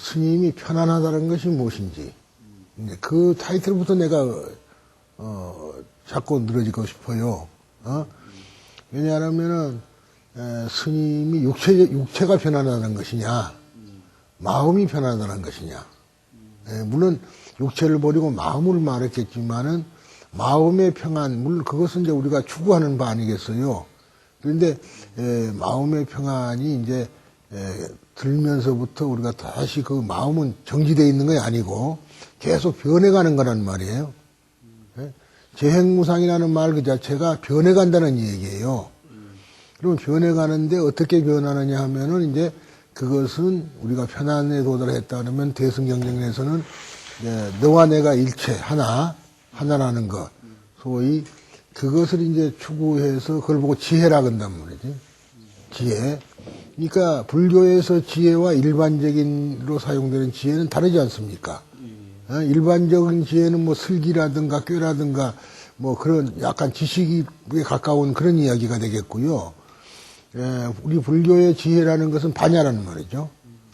스님이 편안하다는 것이 무엇인지, 이제 그 타이틀부터 내가, 자꾸 늘어지고 싶어요. 왜냐하면은, 스님이 육체가 편안하다는 것이냐, 마음이 편안하다는 것이냐. 물론, 육체를 버리고 마음을 말했겠지만은, 마음의 평안, 물론 그것은 이제 우리가 추구하는 바 아니겠어요. 그런데, 마음의 평안이 이제, 들면서부터 우리가 다시 그 마음은 정지되어 있는 게 아니고 계속 변해가는 거란 말이에요. 재행무상이라는 말 그 자체가 변해간다는 얘기예요. 그럼 변해가는데 어떻게 변하느냐 하면은 이제 그것은 우리가 편안에 도달했다 그러면 대승경전에서는 너와 내가 일체 하나라는 것. 소위 그것을 이제 추구해서 그걸 보고 지혜라 그런단 말이지. 지혜. 그러니까 불교에서 지혜와 일반적인로 사용되는 지혜는 다르지 않습니까? 일반적인 지혜는 뭐 슬기라든가 꾀라든가 뭐 그런 약간 지식에 가까운 그런 이야기가 되겠고요. 우리 불교의 지혜라는 것은 반야라는 말이죠.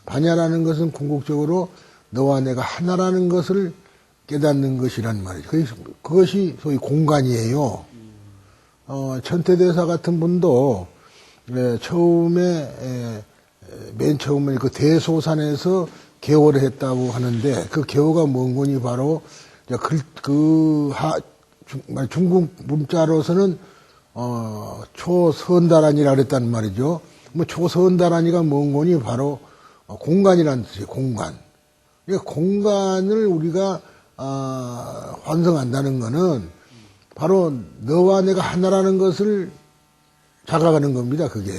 반야라는 것은 궁극적으로 너와 내가 하나라는 것을 깨닫는 것이란 말이죠. 그것이 소위 공간이에요. 천태대사 같은 분도 맨 처음에 그 대소산에서 개호를 했다고 하는데 그 개호가 뭔 거니 바로 중국 문자로서는 초선다란이라 그랬단 말이죠. 뭐 초선다란이가 뭔 거니 바로 공간이라는 뜻이에요. 공간. 그러니까 공간을 우리가 환성한다는 거는 바로 너와 내가 하나라는 것을 자각하는 겁니다, 그게.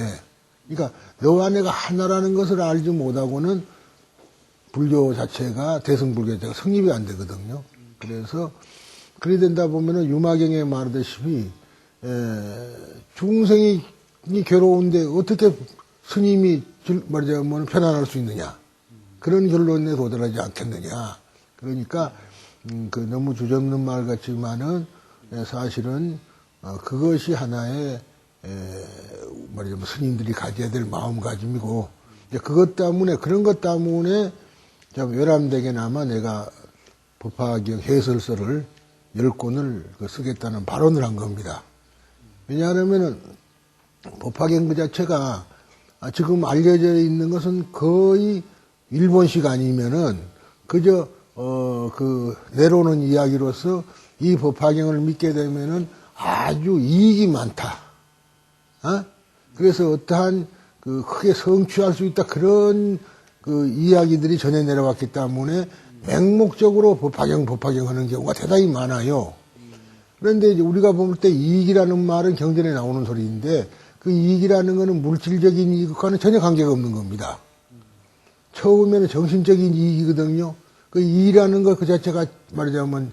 그러니까, 너와 내가 하나라는 것을 알지 못하고는 불교 자체가, 대승불교 자체가 성립이 안 되거든요. 그래서, 그래 된다 보면은 유마경에 말하다시피, 중생이 괴로운데 어떻게 스님이 말하자면 편안할 수 있느냐. 그런 결론에 도달하지 않겠느냐. 그러니까, 너무 주저없는 말 같지만은, 사실은, 그것이 하나의 말하자면 스님들이 가져야 될 마음가짐이고, 그런 것 때문에 좀 외람되게나마 내가 법화경 해설서를 10권을 쓰겠다는 발언을 한 겁니다. 왜냐하면은 법화경 그 자체가 지금 알려져 있는 것은 거의 일본식 아니면은 그저 내려오는 이야기로서 이 법화경을 믿게 되면은 아주 이익이 많다. 그래서 어떠한 크게 성취할 수 있다 그런 이야기들이 전해 내려왔기 때문에 맹목적으로 법화경 하는 경우가 대단히 많아요. 그런데 이제 우리가 볼 때 이익이라는 말은 경전에 나오는 소리인데 그 이익이라는 것은 물질적인 이익과는 전혀 관계가 없는 겁니다. 처음에는 정신적인 이익이거든요. 그 이익이라는 것 그 자체가 말하자면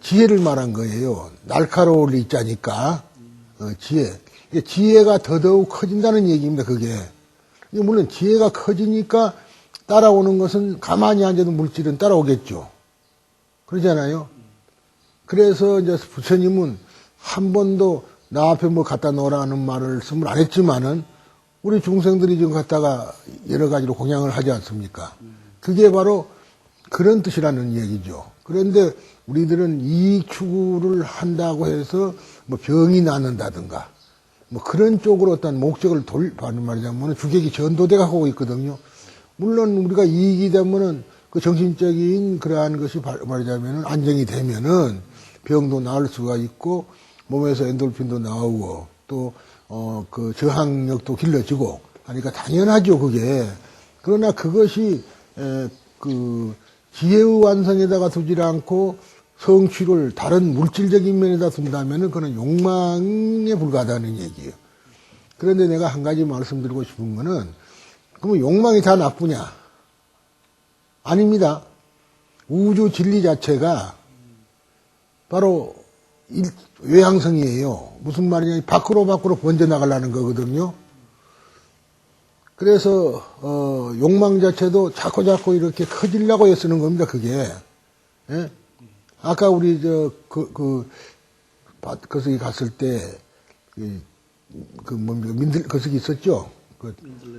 지혜를 말한 거예요. 날카로울 있자니까 지혜. 지혜가 더더욱 커진다는 얘기입니다, 그게. 물론 지혜가 커지니까 따라오는 것은 가만히 앉아도 물질은 따라오겠죠. 그러잖아요. 그래서 이제 부처님은 한 번도 나 앞에 뭐 갖다 놓으라는 말씀을 안 했지만은 우리 중생들이 지금 갖다가 여러 가지로 공양을 하지 않습니까? 그게 바로 그런 뜻이라는 얘기죠. 그런데 우리들은 이익 추구를 한다고 해서 뭐 병이 낫는다든가 뭐 그런 쪽으로 어떤 목적을 말하자면 주객이 전도돼 가고 있거든요. 물론 우리가 이익이 되면은 그 정신적인 그러한 것이 말하자면 안정이 되면은 병도 나을 수가 있고 몸에서 엔돌핀도 나오고 또 그 저항력도 길러지고 하니까 당연하죠, 그게. 그러나 그것이 그 지혜의 완성에다가 두지 않고 성취를 다른 물질적인 면에다 둔다면은 그건 욕망에 불과하다는 얘기예요. 그런데 내가 한 가지 말씀드리고 싶은 거는, 그러면 욕망이 다 나쁘냐? 아닙니다. 우주 진리 자체가 바로 외향성이에요. 무슨 말이냐? 밖으로 번져나가려는 거거든요. 그래서 욕망 자체도 자꾸 이렇게 커지려고 애쓰는 겁니다, 그게. 예? 아까 우리 거기 갔을 때 거기 있었죠?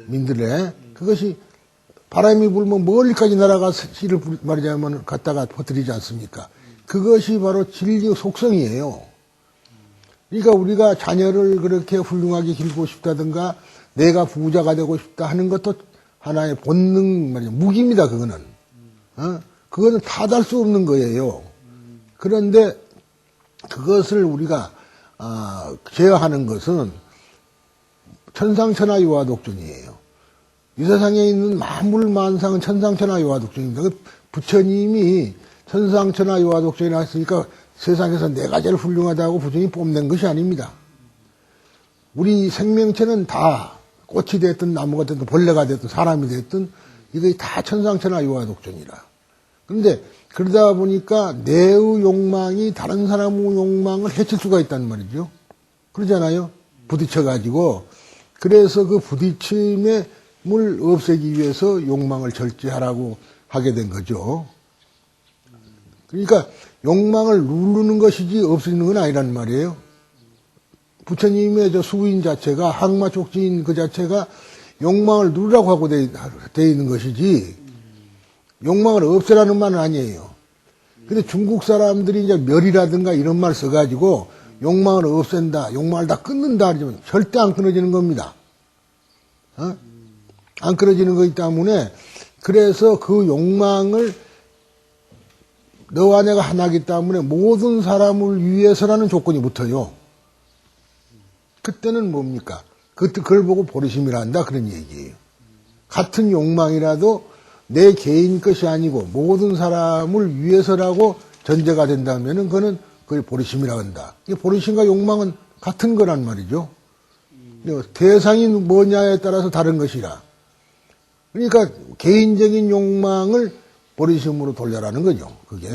민들레. 그것이 바람이 불면 멀리까지 날아가서 씨를 말하자면 갖다가 퍼뜨리지 않습니까? 그것이 바로 진리의 속성이에요. 그러니까 우리가 자녀를 그렇게 훌륭하게 길고 싶다든가 내가 부자가 되고 싶다 하는 것도 하나의 본능 말이죠. 무기입니다. 그거는. 그거는 타달 수 없는 거예요. 그런데 그것을 우리가 제어하는 것은 천상천하 유화독존이에요. 이 세상에 있는 만물만상은 천상천하 유화독존입니다. 부처님이 천상천하 유화독존이라 했으니까 세상에서 내가 제일 훌륭하다고 부처님이 뽐낸 것이 아닙니다. 우리 생명체는 다 꽃이 됐든 나무가 됐든 벌레가 됐든 사람이 됐든 이게 다 천상천하 유화독존이라. 그런데 그러다 보니까 내의 욕망이 다른 사람의 욕망을 해칠 수가 있다는 말이죠. 그러잖아요. 부딪혀가지고. 그래서 그 부딪힘을 없애기 위해서 욕망을 절제하라고 하게 된 거죠. 그러니까 욕망을 누르는 것이지 없애는 건 아니란 말이에요. 부처님의 저 수인 자체가 항마촉진 그 자체가 욕망을 누르라고 하고 돼 있는 것이지 욕망을 없애라는 말은 아니에요. 근데 중국 사람들이 이제 멸이라든가 이런 말 써가지고 욕망을 없앤다, 욕망을 다 끊는다 하지만 절대 안 끊어지는 겁니다. 안 끊어지는 거기 때문에 그래서 그 욕망을 너와 내가 하나이기 때문에 모든 사람을 위해서라는 조건이 붙어요. 그때는 뭡니까? 그걸 보고 보리심이라 한다 그런 얘기예요. 같은 욕망이라도 내 개인 것이 아니고 모든 사람을 위해서라고 전제가 된다면은 그거는 그걸 보리심이라 한다. 이 보리심과 욕망은 같은 거란 말이죠. 대상이 뭐냐에 따라서 다른 것이라. 그러니까 개인적인 욕망을 보리심으로 돌려라는 거죠. 그게.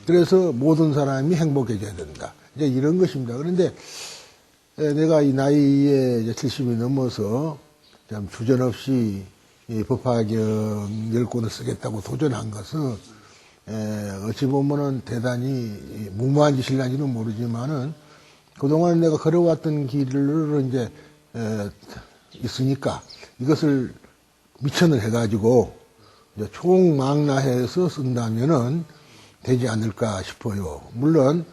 그래서 모든 사람이 행복해져야 된다. 이제 이런 것입니다. 그런데 내가 이 나이에 이제 70이 넘어서 참 주저없이 이 법화경 10권을 쓰겠다고 도전한 것은 어찌 보면은 대단히 무모한 짓일는지는 모르지만은 그동안 내가 걸어왔던 길을 이제 있으니까 이것을 미천을 해가지고 이제 총망라해서 쓴다면은 되지 않을까 싶어요. 물론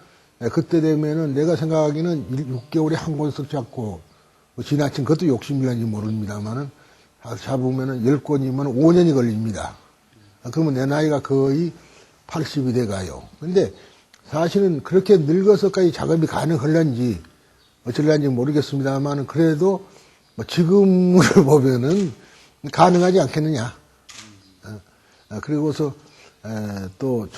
그때 되면은 내가 생각하기는 6개월에 한 권씩 잡고 지나친 그것도 욕심이란지 모릅니다만은 잡으면은 10권이면 5년이 걸립니다. 그러면 내 나이가 거의 80이 돼 가요. 근데 사실은 그렇게 늙어서까지 작업이 가능할런지 어쩔런지 모르겠습니다만은 그래도 뭐 지금을 보면은 가능하지 않겠느냐. 그리고서 또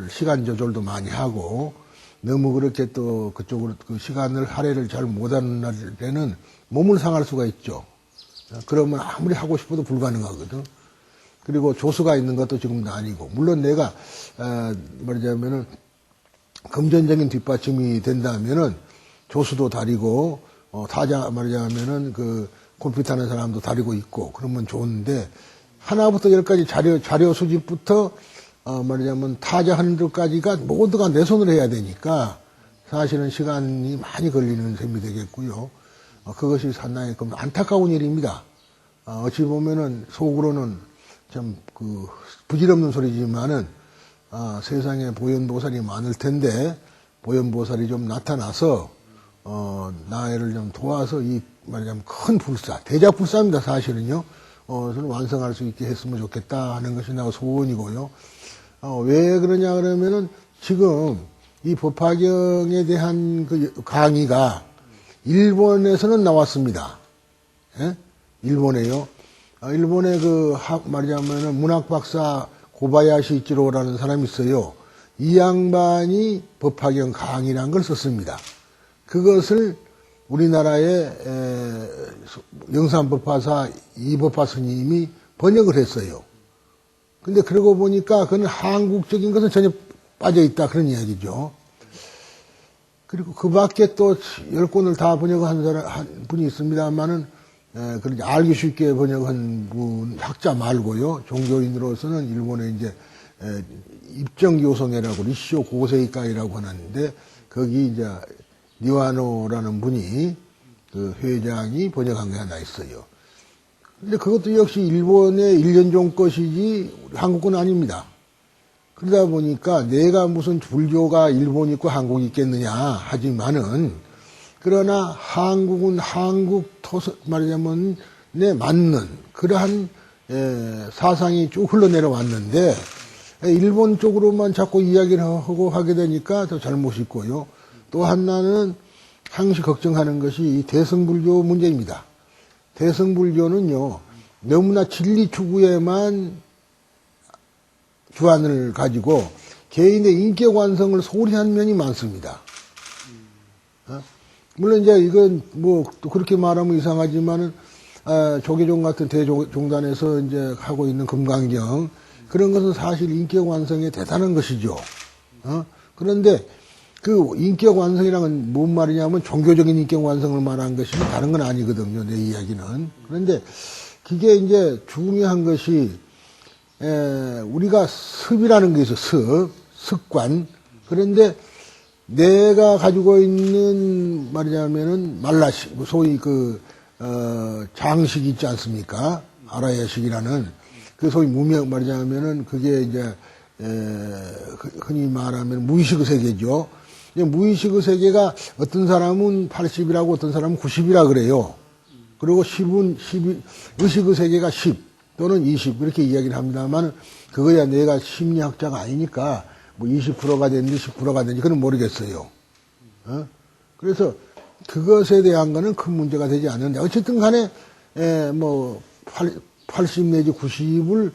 시간 조절도 많이 하고 너무 그렇게 또 그쪽으로 그 시간을 할애를 잘 못하는 날에는 몸을 상할 수가 있죠. 그러면 아무리 하고 싶어도 불가능하거든. 그리고 조수가 있는 것도 지금도 아니고 물론 내가 말하자면은 금전적인 뒷받침이 된다면은 조수도 다리고 타자 말하자면은 그 컴퓨터 하는 사람도 다리고 있고 그러면 좋은데 하나부터 열까지 자료 수집부터 말하자면 타자 하는 데까지가 모두가 내 손으로 해야 되니까 사실은 시간이 많이 걸리는 셈이 되겠고요. 그것이 상당히 안타까운 일입니다. 어찌 보면은 속으로는 참 그 부질없는 소리지만은 세상에 보현보살이 많을 텐데 보현보살이 좀 나타나서 나를 좀 도와서 이 말하자면 큰 불사, 대작불사입니다. 사실은요. 저는 완성할 수 있게 했으면 좋겠다 하는 것이 나의 소원이고요. 왜 그러냐 그러면은 지금 이 법화경에 대한 그 강의가 일본에서는 나왔습니다. 예? 일본에요. 일본의 말하자면은 문학박사 고바야시 이치로라는 사람이 있어요. 이 양반이 법화경 강의라는 걸 썼습니다. 그것을 우리나라의 영산법화사 이법화 스님이 번역을 했어요. 근데 그러고 보니까 그는 한국적인 것은 전혀 빠져 있다 그런 이야기죠. 그리고 그 밖에 또 10권을 다 번역한 한 분이 있습니다만은 그렇게 알기 쉽게 번역한 분 학자 말고요. 종교인으로서는 일본에 이제 입정교성회라고 리시오 고세이카이라고 하는데 거기 이제 니와노라는 분이 그 회장이 번역한 게 하나 있어요. 근데 그것도 역시 일본의 일련종 것이지 한국 건 아닙니다. 그러다 보니까 내가 무슨 불교가 일본 있고 한국 있겠느냐 하지만은 그러나 한국은 한국 말하자면 내 맞는 그러한 사상이 쭉 흘러내려왔는데 일본 쪽으로만 자꾸 이야기를 하고 하게 되니까 더 잘못이 있고요. 또 하나는 항시 걱정하는 것이 이 대승불교 문제입니다. 대승불교는요 너무나 진리 추구에만 주안을 가지고 개인의 인격 완성을 소홀히 한 면이 많습니다. 물론 이제 이건 뭐 또 그렇게 말하면 이상하지만은 조계종 같은 대종단에서 이제 하고 있는 금강경 그런 것은 사실 인격 완성에 대단한 것이죠. 그런데 그 인격 완성이라는 건 뭔 말이냐면 종교적인 인격 완성을 말한 것이 다른 건 아니거든요. 내 이야기는. 그런데 그게 이제 중요한 것이 우리가 습이라는 게 있어. 습관. 그런데 내가 가지고 있는 말이자면은 소위 장식 있지 않습니까? 아라야식이라는 그 소위 무명 말이자면은 그게 이제 흔히 말하면 무의식의 세계죠. 무의식의 세계가 어떤 사람은 80이라고 어떤 사람은 90이라 그래요. 그리고 10은 의식의 세계가 10 또는 20 이렇게 이야기를 합니다만 그거야 내가 심리학자가 아니니까 뭐 20%가 됐는지 10%가 됐는지 그건 모르겠어요. 그래서 그것에 대한 거는 큰 문제가 되지 않는데 어쨌든 간에 뭐 80 내지 90을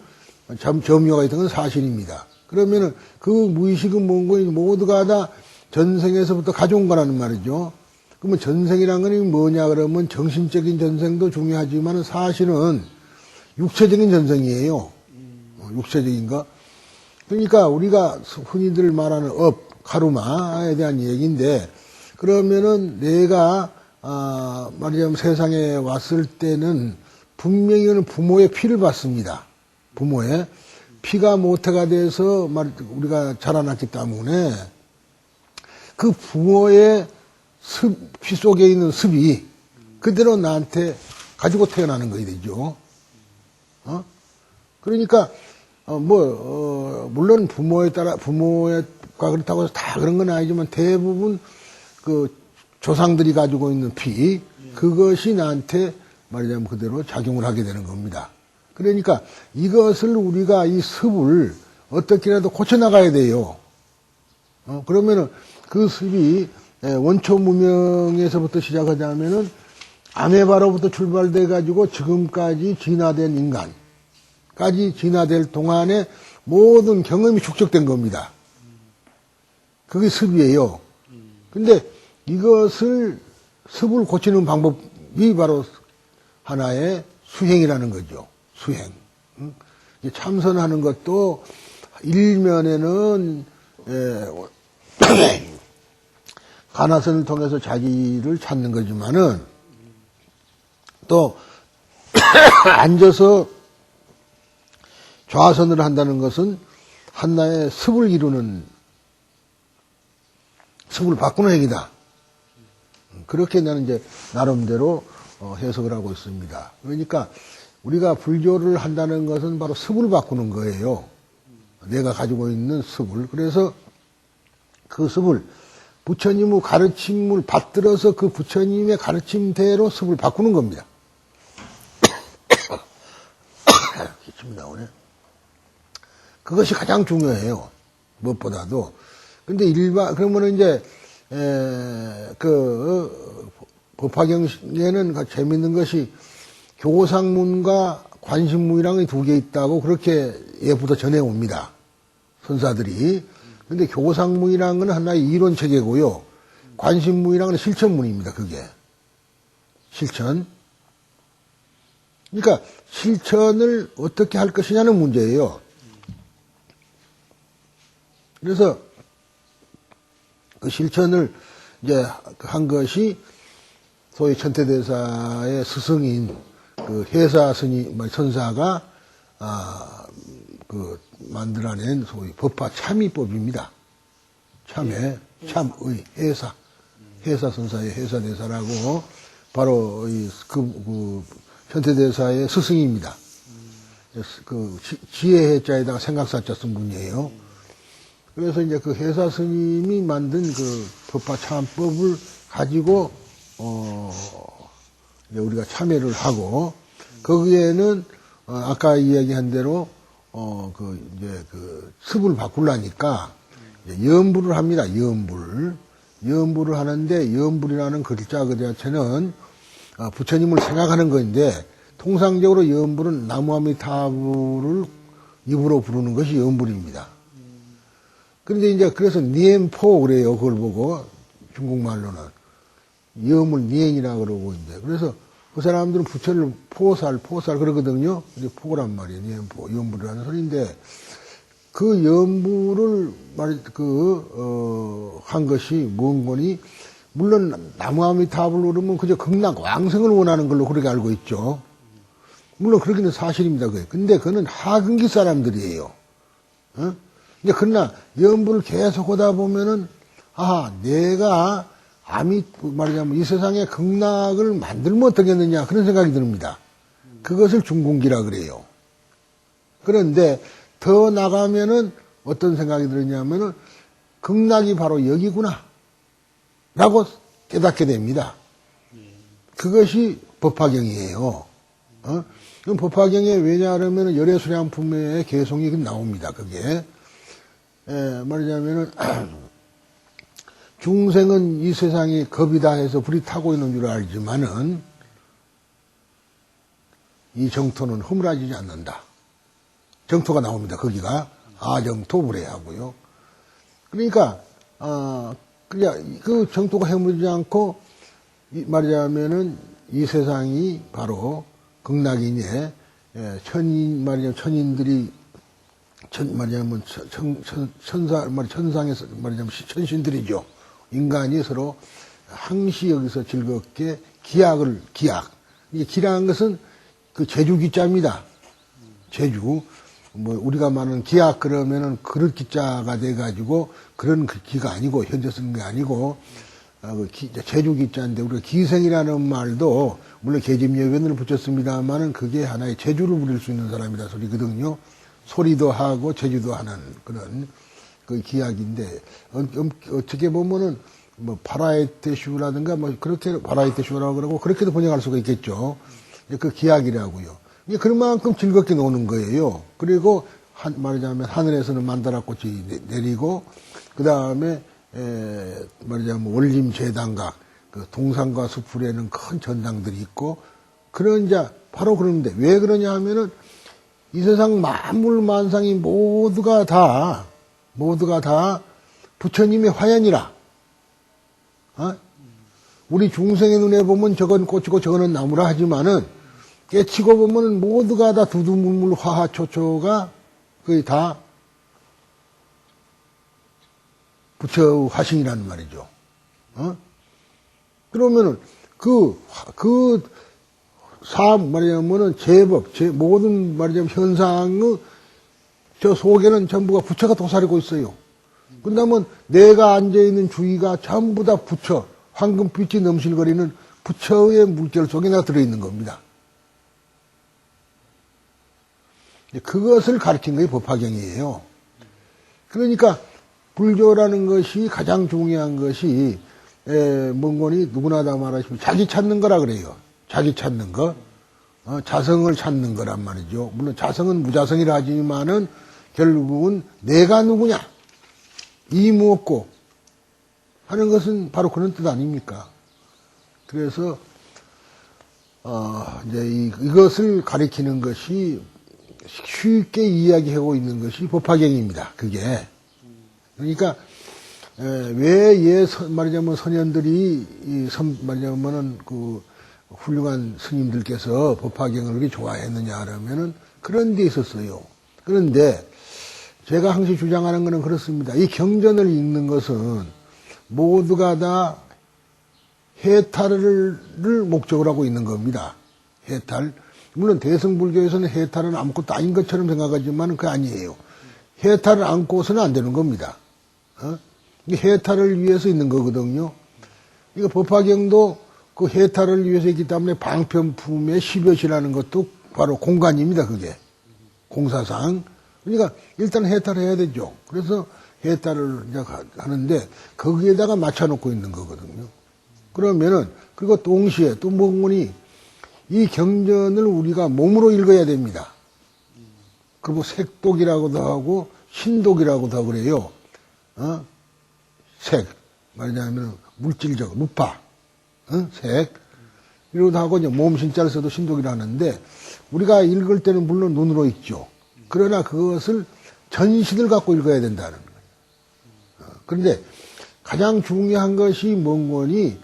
점유가 있던 건 사실입니다. 그러면은 그 무의식은 뭔고 모두가 다 전생에서부터 가져온 거라는 말이죠. 그러면 전생이란 건 뭐냐 그러면 정신적인 전생도 중요하지만 사실은 육체적인 전생이에요. 육체적인 거. 그러니까 우리가 흔히들 말하는 카르마에 대한 얘기인데 그러면은 내가 말하자면 세상에 왔을 때는 분명히 부모의 피를 받습니다. 부모의 피가 모태가 돼서 우리가 자라났기 때문에 그 부모의 피 속에 있는 습이 그대로 나한테 가지고 태어나는 거야 되죠. 그러니까 물론 부모가 그렇다고 해서 다 그런 건 아니지만 대부분 그 조상들이 가지고 있는 피 그것이 나한테 말하자면 그대로 작용을 하게 되는 겁니다. 그러니까 이것을 우리가 이 습을 어떻게라도 고쳐나가야 돼요. 그러면은 그 습이 원초 무명에서부터 시작하자면은 아메바로부터 출발돼 가지고 지금까지 진화된 인간까지 진화될 동안에 모든 경험이 축적된 겁니다. 그게 습이에요. 근데 이것을 습을 고치는 방법이 바로 하나의 수행이라는 거죠. 수행. 참선하는 것도 일면에는 가나선을 통해서 자기를 찾는 거지만은 또 앉아서 좌선을 한다는 것은 하나의 습을 바꾸는 행위다. 그렇게 나는 이제 나름대로 해석을 하고 있습니다. 그러니까 우리가 불교를 한다는 것은 바로 습을 바꾸는 거예요. 내가 가지고 있는 습을. 그래서 그 습을 부처님의 가르침을 받들어서 그 부처님의 가르침대로 습을 바꾸는 겁니다. 기침이 나오네. 그것이 가장 중요해요. 무엇보다도. 근데 그러면은 이제, 법화경에는 재밌는 것이 교상문과 관심문이랑 두 개 있다고 그렇게 예부터 전해옵니다. 선사들이. 근데 교상문이라는 건 하나의 이론 체계고요. 관심문이라는 건 실천문입니다. 그게. 실천. 그러니까 실천을 어떻게 할 것이냐는 문제예요. 그래서 그 실천을 이제 한 것이 소위 천태대사의 스승인 그 해사 선사가 만들어낸 소위 법화 참의법입니다. 참의, 해사 선사의 해사대사라고 바로 현대대사의 스승입니다. 그 지혜해자에다가 생각사자 쓴 분이에요. 그래서 이제 그 해사 스님이 만든 그 법화 참법을 가지고 이제 우리가 참여를 하고 거기에는 아까 이야기한 대로 이제 그 습을 바꾸려니까 이제 염불을 합니다. 염불을 하는데 염불이라는 글자 그 자체는 부처님을 생각하는 건데 통상적으로 염불은 나무아미타불을 입으로 부르는 것이 염불입니다. 그런데 이제 그래서 니엔포 그래요. 그걸 보고 중국말로는 염을 니엔이라 그러고 이제 그래서 그 사람들은 부처를 포살 그러거든요. 이제 포란 말이에요. 니엔포 염불이라는 소리인데 그 염불을 한 것이 뭔 거니? 물론 나무아미타불 그러면 그저 극락 왕생을 원하는 걸로 그렇게 알고 있죠. 물론 그렇기는 사실입니다. 그게. 근데 그는 하근기 사람들이에요. 이제 그러나 염불을 계속 하다 보면은 내가 말하자면 이 세상에 극락을 만들면 어떻겠느냐 그런 생각이 듭니다. 그것을 중궁기라 그래요. 그런데 더 나가면은 어떤 생각이 들었냐면은 극락이 바로 여기구나 라고 깨닫게 됩니다. 그것이 법화경이에요. 그럼 법화경에 왜냐하면은 열애수량품의 개성이 나옵니다. 그게 말하자면은 중생은 이 세상이 겁이다 해서 불이 타고 있는 줄 알지만은 이 정토는 허물어지지 않는다. 정토가 나옵니다. 거기가 아정토 불해하고요. 그러니까 그 정토가 허물지 않고 말하자면은 이 세상이 바로 극락이니 천인들이 말하자면 천상에서 말하자면 천신들이죠. 인간이 서로 항시 여기서 즐겁게 기약. 이게 기라는 것은 그 제주기자입니다. 제주. 우리가 말하는 기약 그러면은 그릇 기자가 돼가지고 그런 기가 아니고, 현재 쓰는 게 아니고, 제주기자인데 우리가 기생이라는 말도 물론 계집여변을 붙였습니다만은 그게 하나의 제주를 부릴 수 있는 사람이라 소리거든요. 소리도 하고 제주도 하는 그런 그 기약인데 어떻게 보면은 파라에테슈라든가 그렇게 파라에테슈라고 그러고 그렇게도 번역할 수가 있겠죠. 그 기약이라고요. 이게 그만큼 즐겁게 노는 거예요. 그리고 말하자면 하늘에서는 만다라꽃이 내리고 그 다음에 말하자면 원림재단각 그 동산과 수풀에는 큰 전당들이 있고 그런 이제 바로 그러는데 왜 그러냐 하면은 이 세상 만물 만상이 모두가 다 부처님의 화연이라. 우리 중생의 눈에 보면 저건 꽃이고 저거는 나무라 하지만은 깨치고 보면 모두가 다 두두물물 화하초초가 거의 다 부처 화신이라는 말이죠. 그러면은 말하자면은 모든 말하자면 현상의 저 속에는 전부가 부처가 도사리고 있어요. 그러면 내가 앉아있는 주위가 전부 다 부처, 황금빛이 넘실거리는 부처의 물결 속에 나 들어있는 겁니다. 그것을 가르친 게 법화경이에요. 그러니까 불교라는 것이 가장 중요한 것이 뭔거니 누구나 다 말하시면 자기 찾는 거라 그래요. 자기 찾는 거. 자성을 찾는 거란 말이죠. 물론 자성은 무자성이라 하지만은 결국은 내가 누구냐 이 무엇고 하는 것은 바로 그런 뜻 아닙니까? 그래서 이제 이것을 가리키는 것이 쉽게 이야기하고 있는 것이 법화경입니다. 그게 그러니까 왜 말하자면 선현들이 말하자면은 그 훌륭한 스님들께서 법화경을 그렇게 좋아했느냐 하면은 그런 데 있었어요. 그런데 제가 항상 주장하는 것은 그렇습니다. 이 경전을 읽는 것은 모두가 다 해탈을 목적으로 하고 있는 겁니다. 해탈. 물론 대승불교에서는 해탈은 아무것도 아닌 것처럼 생각하지만 그게 아니에요. 해탈을 안고서는 안 되는 겁니다. 해탈을 위해서 있는 거거든요. 이거 법화경도 그 해탈을 위해서 있기 때문에 방편품의 10여시라는 것도 바로 공간입니다, 그게. 공사상. 그러니까 일단 해탈해야 되죠. 그래서 해탈을 이제 하는데 거기에다가 맞춰놓고 있는 거거든요. 그러면은, 그리고 동시에 또 뭔가니 이 경전을 우리가 몸으로 읽어야 됩니다. 그리고 색독이라고도 하고 신독이라고도 하고 그래요. 색. 말하자면 물질적, 루파. 색. 이러고도 하고 이제 몸신자를 써도 신독이라 하는데 우리가 읽을 때는 물론 눈으로 읽죠. 그러나 그것을 전신을 갖고 읽어야 된다는 거예요. 그런데 가장 중요한 것이 뭔거니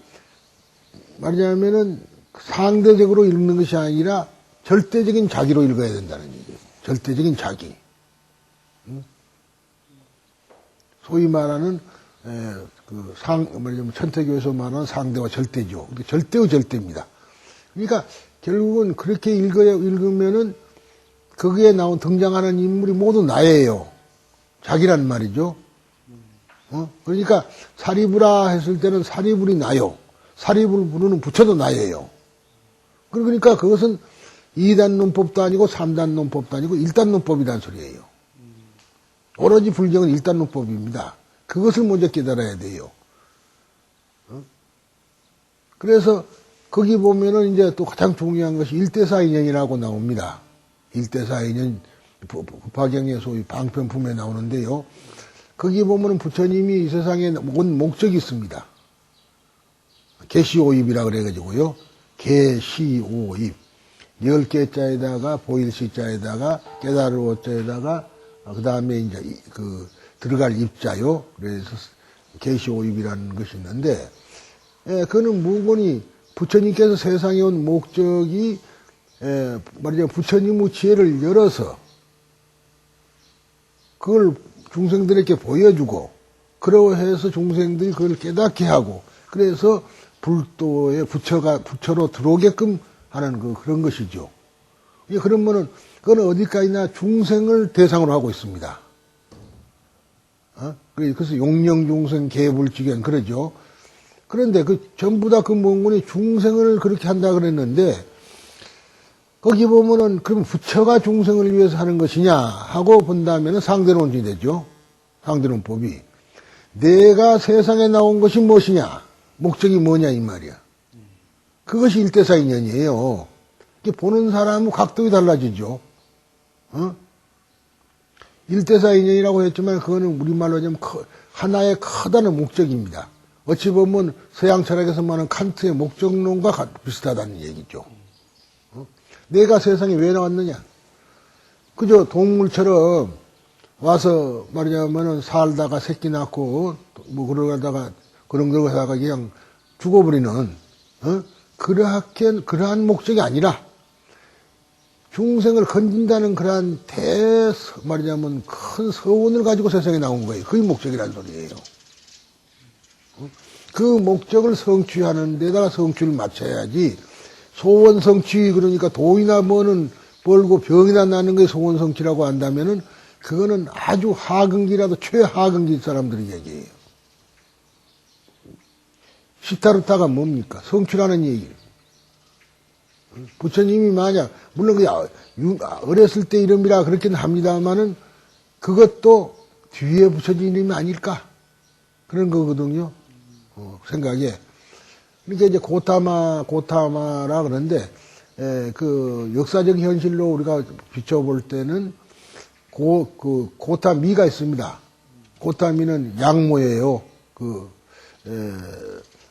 말하자면은 상대적으로 읽는 것이 아니라 절대적인 자기로 읽어야 된다는 얘기예요. 절대적인 자기. 소위 말하는 말하자면 천태교에서 말하는 상대와 절대죠. 절대의 절대입니다. 그러니까 결국은 그렇게 읽으면은 거기에 등장하는 인물이 모두 나예요. 자기란 말이죠. 그러니까 사리부라 했을 때는 사리불이 나요. 사리불 부르는 부처도 나예요. 그러니까 그것은 2단 논법도 아니고 3단 논법도 아니고 1단 논법이라는 소리예요. 오로지 불경은 1단 논법입니다. 그것을 먼저 깨달아야 돼요. 그래서 거기 보면은 이제 또 가장 중요한 것이 일대사인연이라고 나옵니다. 일대사인연 법화경의 소위 방편품에 나오는데요. 거기 보면은 부처님이 이 세상에 온 목적이 있습니다. 계시오입이라 그래가지고요. 계시오입. 10개자에다가 보일시자에다가 깨달을 오자에다가 그 다음에 이제 들어갈 입자요. 그래서 계시오입이라는 것이 있는데, 그거는 무건히 부처님께서 세상에 온 목적이 말하자면 부처님의 지혜를 열어서 그걸 중생들에게 보여주고 그러해서 중생들이 그걸 깨닫게 하고 그래서 불도에 부처로 들어오게끔 하는 그런 것이죠. 그러면은 그건 어디까지나 중생을 대상으로 하고 있습니다. 그래서 용령중생 개불지견 그러죠. 그런데 전부 다 그 뭔군이 중생을 그렇게 한다 그랬는데 거기 보면은 그럼 부처가 중생을 위해서 하는 것이냐 하고 본다면은 상대론이 되죠. 상대론법이 내가 세상에 나온 것이 무엇이냐 목적이 뭐냐 이 말이야. 그것이 일대사인연이에요. 보는 사람은 각도가 달라지죠. 일대사인연이라고 했지만 그거는 우리말로 하자면 하나의 커다란 목적입니다. 어찌 보면 서양 철학에서 말하는 칸트의 목적론과 비슷하다는 얘기죠. 내가 세상에 왜 나왔느냐? 그저 동물처럼 와서 말하자면은 살다가 새끼 낳고 뭐 그러다가 그런 거 하다가 그냥 죽어버리는 그러한 목적이 아니라 중생을 건진다는 그러한 말하자면 큰 서원을 가지고 세상에 나온 거예요. 그게 목적이라는 소리예요. 그 목적을 성취하는 데다가 성취를 맞춰야지 소원 성취 그러니까 돈이나 뭐는 벌고 병이나 나는 게 소원 성취라고 한다면은 그거는 아주 하근기라도 최하근기 사람들의 얘기예요. 시타르타가 뭡니까? 성취라는 얘기. 부처님이 만약 물론 어렸을 때 이름이라 그렇긴 합니다만은 그것도 뒤에 붙여진 이름이 아닐까 그런 거거든요. 생각에. 그러니까 이제 고타마라 그러는데 그 역사적 현실로 우리가 비춰볼 때는 고타미가 있습니다. 고타미는 양모예요.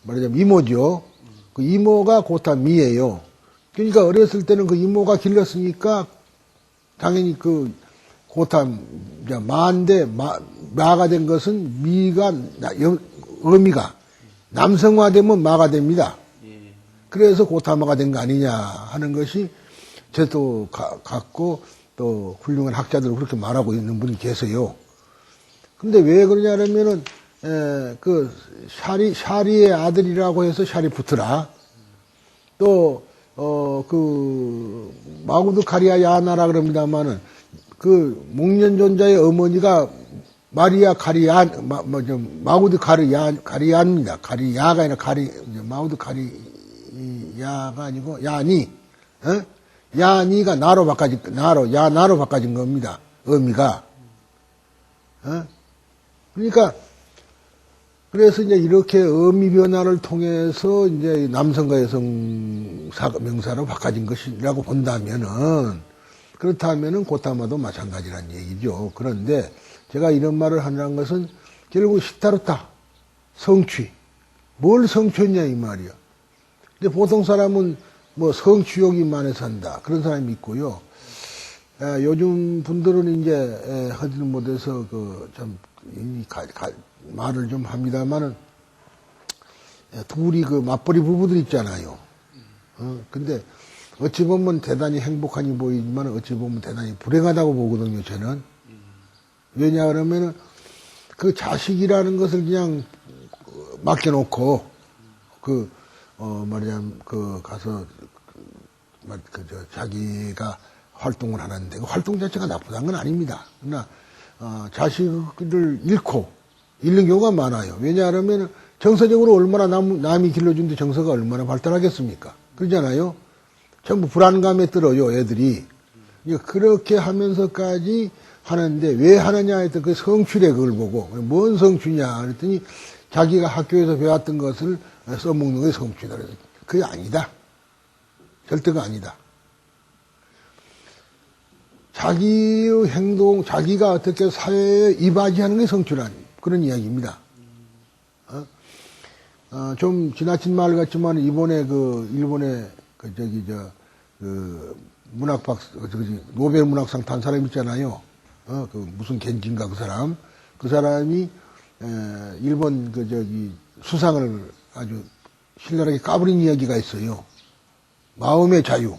말하자면 이모죠. 그 이모가 고타미예요. 그러니까 어렸을 때는 그 이모가 길렀으니까 당연히 마인데 마가 된 것은 어미가 남성화되면 마가 됩니다. 그래서 고타마가 된 거 아니냐 하는 것이 저도 갖고 또 훌륭한 학자들은 그렇게 말하고 있는 분이 계세요. 근데 왜 그러냐면은 샤리의 아들이라고 해서 샤리푸트라 또 마구드 카리아 야나라 그럽니다만은 목련존자의 어머니가 마리아 마구드 카리아입니다. 카리야가 아니라 마구드 카리야 야가 아니고 야니, 야니가 나로 바꿔진 겁니다. 의미가. 그러니까 그래서 이제 이렇게 의미 변화를 통해서 이제 남성과 여성 명사로 바꿔진 것이라고 본다면은, 그렇다면은 고타마도 마찬가지란 얘기죠. 그런데 제가 이런 말을 하는 것은 결국 시타르타, 성취. 뭘 성취했냐 이 말이야. 근데 보통 사람은 뭐 성취욕이 많이 산다. 그런 사람이 있고요. 요즘 분들은 이제 하지는 못해서 말을 좀 합니다만은 둘이 그 맞벌이 부부들 있잖아요. 근데 어찌 보면 대단히 행복하니 보이지만 어찌 보면 대단히 불행하다고 보거든요, 저는. 왜냐 그러면은 그 자식이라는 것을 그냥 맡겨놓고 말하자면 가서 자기가 활동을 하는데 그 활동 자체가 나쁘다는 건 아닙니다. 그러나 자식을 잃는 경우가 많아요. 왜냐하면 정서적으로 얼마나 남이 길러준데 정서가 얼마나 발달하겠습니까? 그러잖아요. 전부 불안감에 떨어요, 애들이. 그렇게 하면서까지 하는데 왜 하느냐 했더니 그 성취래 그걸 보고 뭔 성취냐 그랬더니 자기가 학교에서 배웠던 것을 써먹는 게 성취다. 그래서 그게 아니다. 절대가 아니다. 자기의 행동, 자기가 어떻게 사회에 이바지하는 게 성취란 그런 이야기입니다. 좀 지나친 말 같지만 이번에 일본에 노벨 문학상 탄 사람 있잖아요. 무슨 겐지인가 그 사람이 일본 수상을 아주 신랄하게 까부린 이야기가 있어요. 마음의 자유.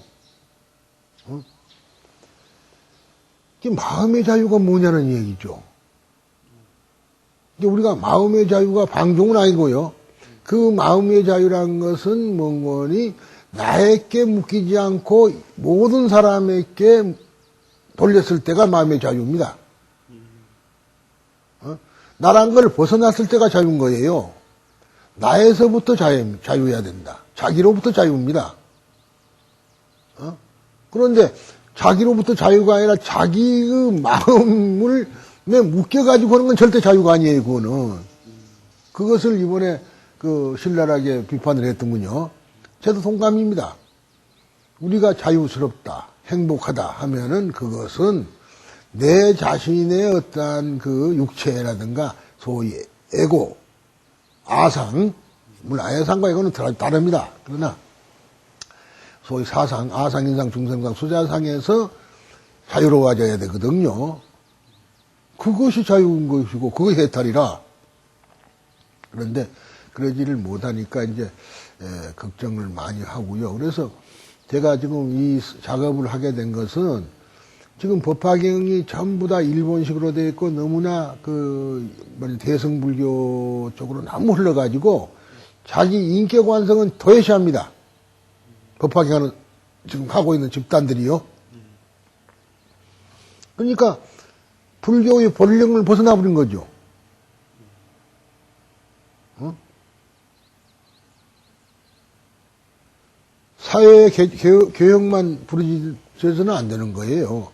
이게 마음의 자유가 뭐냐는 얘기죠. 이게 우리가 마음의 자유가 방종은 아니고요. 그 마음의 자유라는 것은 뭔거니 나에게 묶이지 않고 모든 사람에게 돌렸을 때가 마음의 자유입니다. 나란 걸 벗어났을 때가 자유인 거예요. 나에서부터 자유해야 된다. 자기로부터 자유입니다. 그런데 자기로부터 자유가 아니라 자기의 마음을 묶여가지고 하는 건 절대 자유가 아니에요, 그거는. 그것을 이번에 신랄하게 비판을 했더군요. 저도 동감입니다. 우리가 자유스럽다, 행복하다 하면은 그것은 내 자신의 어떠한 육체라든가 소위 에고, 아상, 물론 아상과 이거는 다릅니다. 그러나 소위 사상, 아상, 인상, 중생상, 수자상에서 자유로워져야 되거든요. 그것이 자유인 것이고 그것이 해탈이라. 그런데 그러지를 못하니까 이제 걱정을 많이 하고요. 그래서 제가 지금 이 작업을 하게 된 것은 지금 법화경이 전부 다 일본식으로 되어 있고 너무나 대승불교 쪽으로 너무 흘러가지고 자기 인격 완성은 도외시합니다. 법화경은 지금 하고 있는 집단들이요. 그러니까 불교의 본령을 벗어나 버린 거죠. 사회의 개혁만 부르짖어서는 안 되는 거예요.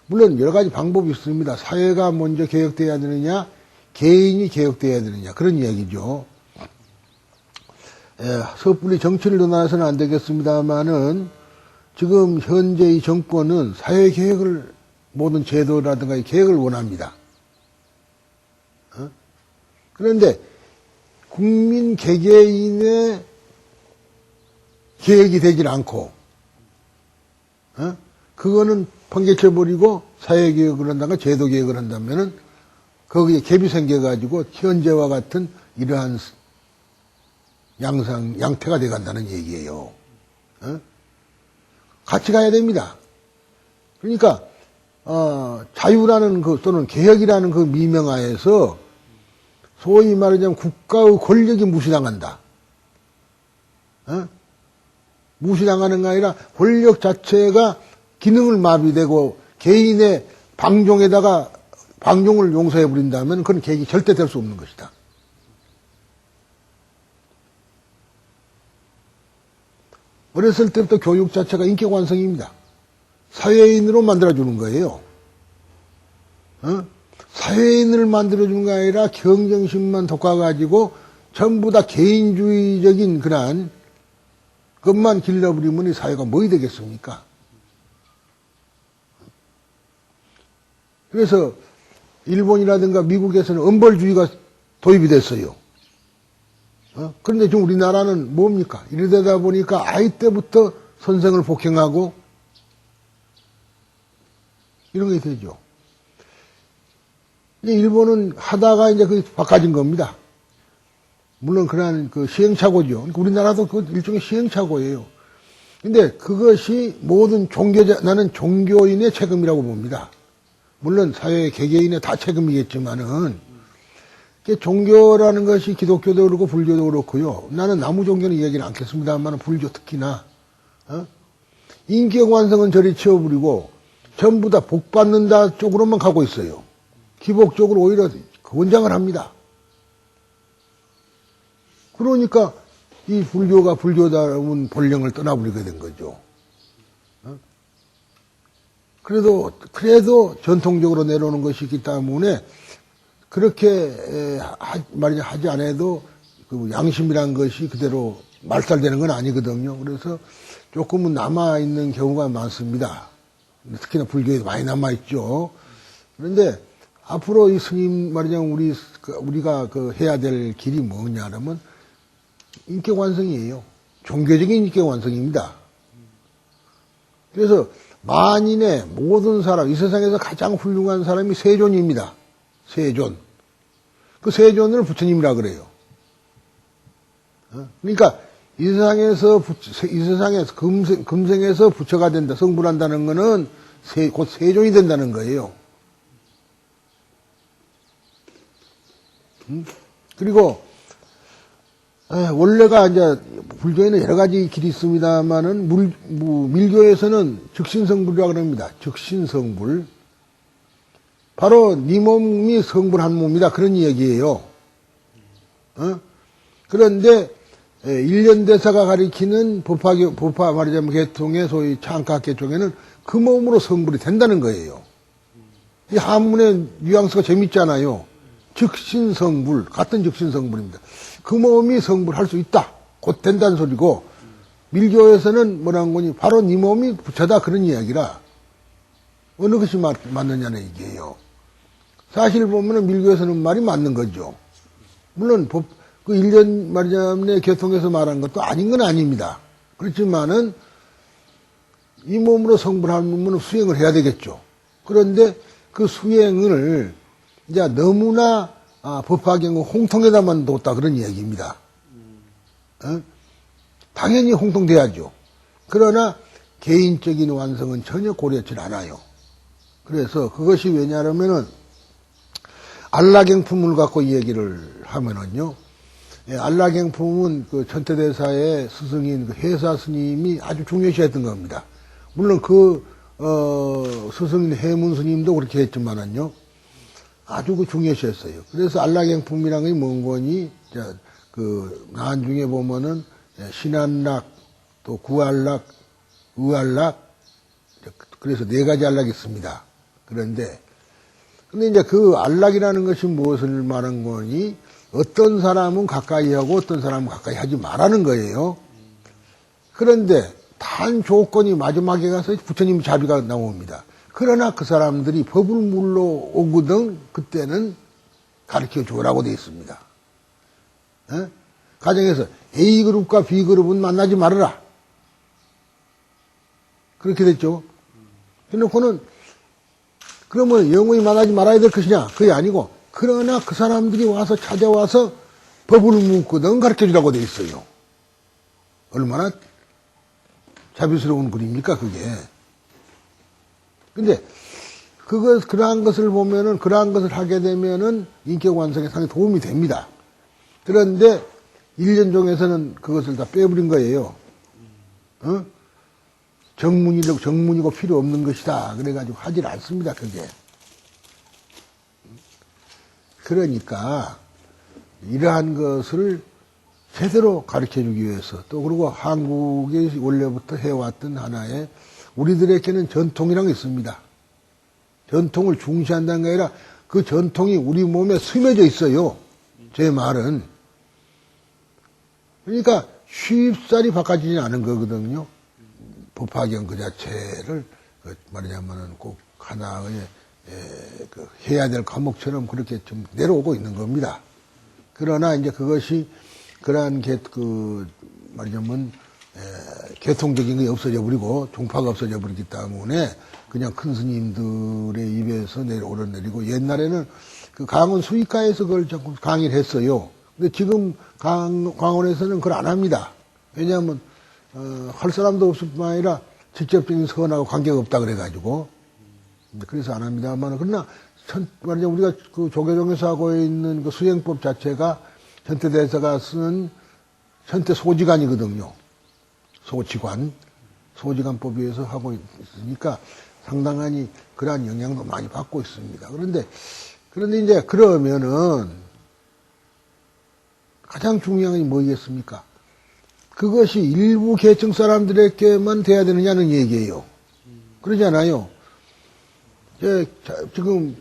물론 여러 가지 방법이 있습니다. 사회가 먼저 개혁돼야 되느냐, 개인이 개혁돼야 되느냐, 그런 이야기죠. 섣불리 정치를 논하서는 안 되겠습니다만은 지금 현재 이 정권은 사회 개혁을 모든 제도라든가 개혁을 원합니다. 그런데 국민 개개인의 개혁이 되질 않고 그거는 펑개쳐버리고 사회개혁을 한다가 제도개혁을 한다면은 거기에 갭이 생겨가지고 현재와 같은 이러한 양태가 돼간다는 얘기예요. 같이 가야 됩니다. 그러니까 자유라는 또는 개혁이라는 그 미명하에서 소위 말하자면 국가의 권력이 무시당한다. 무시당하는 게 아니라 권력 자체가 기능을 마비되고 개인의 방종에다가 방종을 용서해버린다면 그건 개혁이 절대 될 수 없는 것이다. 어렸을 때부터 교육 자체가 인격 완성입니다. 사회인으로 만들어주는 거예요. 사회인을 만들어주는 게 아니라 경쟁심만 돋궈가지고 전부 다 개인주의적인 그러한 것만 길러버리면 이 사회가 뭐이 되겠습니까? 그래서 일본이라든가 미국에서는 엄벌주의가 도입이 됐어요. 그런데 지금 우리나라는 뭡니까? 이러다 보니까 아이 때부터 선생을 폭행하고 이런 게 되죠. 일본은 하다가 이제 그게 바꿔진 겁니다. 물론 그러한 그 시행착오죠. 그러니까 우리나라도 그 일종의 시행착오예요. 근데 그것이 모든 나는 종교인의 책임이라고 봅니다. 물론 사회 개개인의 다 책임이겠지만은, 종교라는 것이 기독교도 그렇고 불교도 그렇고요. 나는 아무 종교는 이야기는 않겠습니다만 불교 특히나, 인격 완성은 저리 치워버리고 전부 다 복받는다 쪽으로만 가고 있어요. 기복적으로 오히려 권장을 합니다. 그러니까 이 불교가 불교다운 본령을 떠나버리게 된 거죠. 그래도 전통적으로 내려오는 것이 있기 때문에 그렇게 하지 않아도 그 양심이란 것이 그대로 말살되는 건 아니거든요. 그래서 조금은 남아있는 경우가 많습니다. 특히나 불교에도 많이 남아있죠. 그런데 앞으로 이 스님 말이자면 우리가 해야 될 길이 뭐냐면 인격 완성이에요. 종교적인 인격 완성입니다. 그래서 만인의 모든 사람, 이 세상에서 가장 훌륭한 사람이 세존입니다. 세존. 그 세존을 부처님이라 그래요. 그러니까 이 세상에서 금생에서 부처가 된다, 성불한다는 거는 곧 세존이 된다는 거예요. 그리고 원래가 이제 불교에는 여러 가지 길이 있습니다만은 밀교에서는 즉신성불이라고 합니다. 즉신성불. 바로 네 몸이 성불한 몸이다 그런 이야기예요. 그런데 일련대사가 가리키는 법화 말하자면 계통의 소위 창가계 쪽에는 그 몸으로 성불이 된다는 거예요. 이 한문의 뉘앙스가 재밌잖아요. 즉신성불, 같은 즉신성불입니다. 그 몸이 성불할 수 있다. 곧 된다는 소리고, 밀교에서는 뭐라는 거니? 바로 네 몸이 부처다. 그런 이야기라. 어느 것이 맞느냐는 얘기예요. 사실 보면은 밀교에서는 말이 맞는 거죠. 물론 그 일련 말하자면 계통에서 말한 것도 아닌 건 아닙니다. 그렇지만은 이 몸으로 성불하면 수행을 해야 되겠죠. 그런데 그 수행을 이제 너무나 법화경을 홍통에다만 뒀다 그런 이야기입니다. 당연히 홍통돼야죠. 그러나 개인적인 완성은 전혀 고려하지 않아요. 그래서 그것이 왜냐하면은 안락행품을 갖고 이 얘기를 하면은요. 안락행품은 그 천태대사의 스승인 그 해사 스님이 아주 중요시했던 겁니다. 물론 스승인 해문 스님도 그렇게 했지만은요. 아주 중요시했어요. 그래서 안락행품이라는 게 뭔 거니? 난 중에 보면은 신안락, 또 구안락, 의안락, 그래서 네 가지 안락이 있습니다. 근데 이제 그 안락이라는 것이 무엇을 말한 거니? 어떤 사람은 가까이 하고 어떤 사람은 가까이 하지 말라는 거예요. 그런데 단 조건이 마지막에 가서 부처님 자비가 나옵니다. 그러나 그 사람들이 법을 물러오거든 그때는 가르쳐 주라고 되어 있습니다. 가정에서 A그룹과 B그룹은 만나지 말아라. 그렇게 됐죠. 해놓고는 그러면 영원히 만나지 말아야 될 것이냐? 그게 아니고 그러나 그 사람들이 찾아와서 법을 묻거든 가르쳐 주라고 되어 있어요. 얼마나 자비스러운 글입니까 그게. 근데 그러한 것을 보면은 그러한 것을 하게 되면은 인격 완성에 상당히 도움이 됩니다. 그런데 일련종에서는 그것을 다 빼버린 거예요. 정문이고 필요 없는 것이다. 그래가지고 하질 않습니다. 그게. 그러니까 이러한 것을 제대로 가르쳐 주기 위해서 또 그리고 한국이 원래부터 해왔던 하나의 우리들에게는 전통이란 게 있습니다. 전통을 중시한다는 게 아니라 그 전통이 우리 몸에 스며져 있어요. 제 말은. 그러니까 쉽사리 바꿔지지 않은 거거든요. 법화경 그 자체를 말하자면은 꼭 하나의 해야 될 과목처럼 그렇게 좀 내려오고 있는 겁니다. 그러나 이제 그것이 그러한 말하자면 계통적인 게 없어져 버리고 종파가 없어져 버리기 때문에 그냥 큰 스님들의 입에서 오르내리고 옛날에는 그 강원 수의가에서 그걸 자꾸 강의를 했어요. 근데 지금 강원에서는 그걸 안 합니다. 왜냐하면 할 사람도 없을 뿐만 아니라 직접적인 서원하고 관계가 없다 그래가지고 그래서 안 합니다만 그러나 말하자면 우리가 그 조계종에서 하고 있는 그 수행법 자체가 현태대사가 쓰는 현태 소지관이거든요. 소지관법에 의해서 하고 있으니까 상당히 그러한 영향도 많이 받고 있습니다. 그런데 이제 그러면은 가장 중요한 게 뭐겠습니까? 그것이 일부 계층 사람들에게만 돼야 되느냐는 얘기예요. 그러잖아요. 지금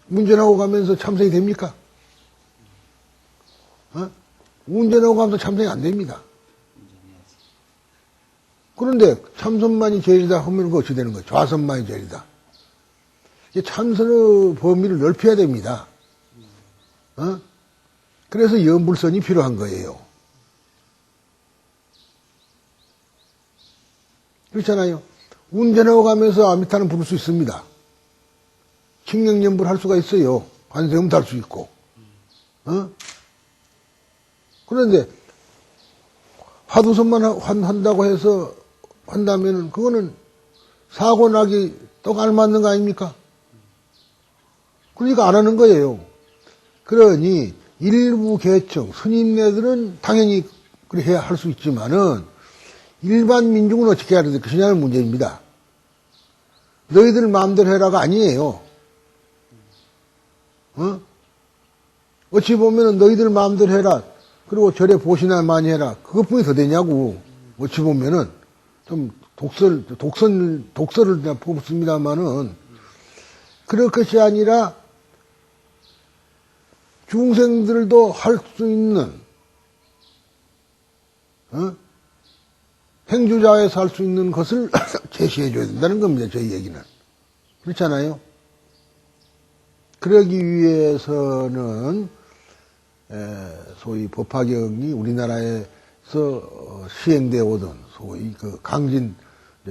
운전하고 가면서 참선이 됩니까? 운전하고 가면서 참선이 안 됩니다. 그런데 참선만이 제일이다 하면 그거 어찌 되는 거예요? 좌선만이 제일이다. 참선의 범위를 넓혀야 됩니다. 그래서 연불선이 필요한 거예요. 그렇잖아요. 운전하고 가면서 아미타는 부를 수 있습니다. 칭령연불 할 수가 있어요. 관세음도 할 수 있고. 그런데 화두선만 한다고 해서 한다면은 그거는 사고 나기 똑 알맞는 거 아닙니까? 그러니까 안 하는 거예요. 그러니 일부 계층 스님네들은 당연히 그렇게 할 수 있지만은 일반 민중은 어떻게 해야 될 것이냐는 문제입니다. 너희들 마음대로 해라가 아니에요. 어찌 보면은 너희들 마음대로 해라. 그리고 절에 보시나 많이 해라. 그것뿐이 더 되냐고. 어찌 보면은 좀 독설을 뽑습니다만은 그럴 것이 아니라 중생들도 할 수 있는 행주자에서 할 수 있는 것을 제시해 줘야 된다는 겁니다. 저희 얘기는. 그렇잖아요. 그러기 위해서는 소위 법화경이 우리나라에서 시행되어 오던 소위 그 강진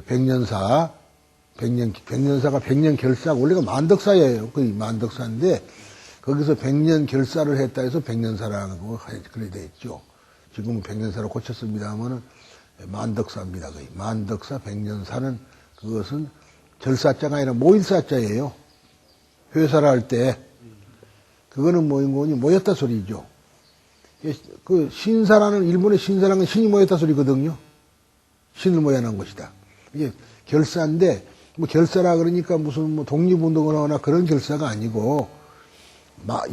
백년사가 백년 결사, 원래가 만덕사예요. 거의 만덕사인데 거기서 백년 결사를 했다 해서 백년사라고 그래 돼 있죠. 지금은 백년사로 고쳤습니다만은 만덕사입니다. 거의 만덕사 백년사는 그것은 절사자가 아니라 모일사자예요. 회사를 할 때 그거는 모인 거니 모였다 소리죠. 그 신사라는 일본의 신사라는 건 신이 모였다 소리거든요. 신을 모여놓은 것이다. 이게 결사인데 뭐 결사라 그러니까 무슨 뭐 독립운동을 하거나 그런 결사가 아니고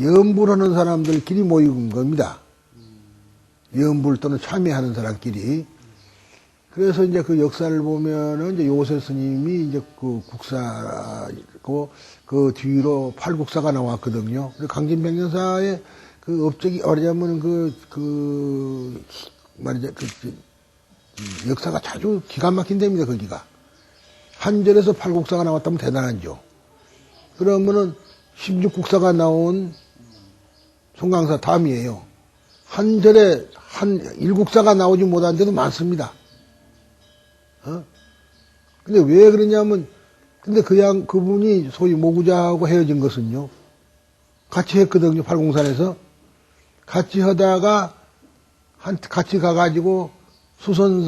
염불하는 사람들끼리 모인 겁니다. 염불 또는 참여하는 사람끼리. 그래서 이제 그 역사를 보면은 이제 요새 스님이 이제 그 국사고 그 뒤로 팔국사가 나왔거든요. 강진백년사의 그 업적이 말하자면 역사가 자주 기가 막힌 데입니다. 거기가 한 절에서 팔국사가 나왔다면 대단하죠. 그러면은 16국사가 나온 송강사 다음이에요. 한 절에 한 1국사가 나오지 못한 데도 많습니다. 근데 왜 그러냐면, 근데 그분이 소위 모구자하고 헤어진 것은요, 같이 했거든요, 팔공산에서. 같이 하다가, 같이 가가지고 수선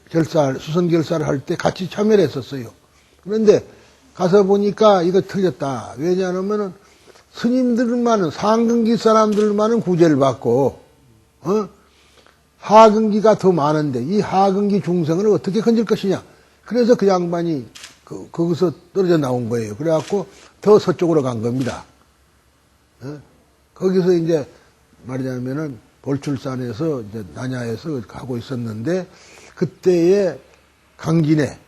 결사를 할 때 같이 참여를 했었어요. 그런데 가서 보니까 이거 틀렸다. 왜냐하면은 스님들만은, 상근기 사람들만은 구제를 받고, 하근기가 더 많은데 이 하근기 중생을 어떻게 건질 것이냐. 그래서 그 양반이 거기서 떨어져 나온 거예요. 그래갖고 더 서쪽으로 간 겁니다. 거기서 이제 말하자면은 볼출산에서 이제 난야에서 가고 있었는데 그때의 강진의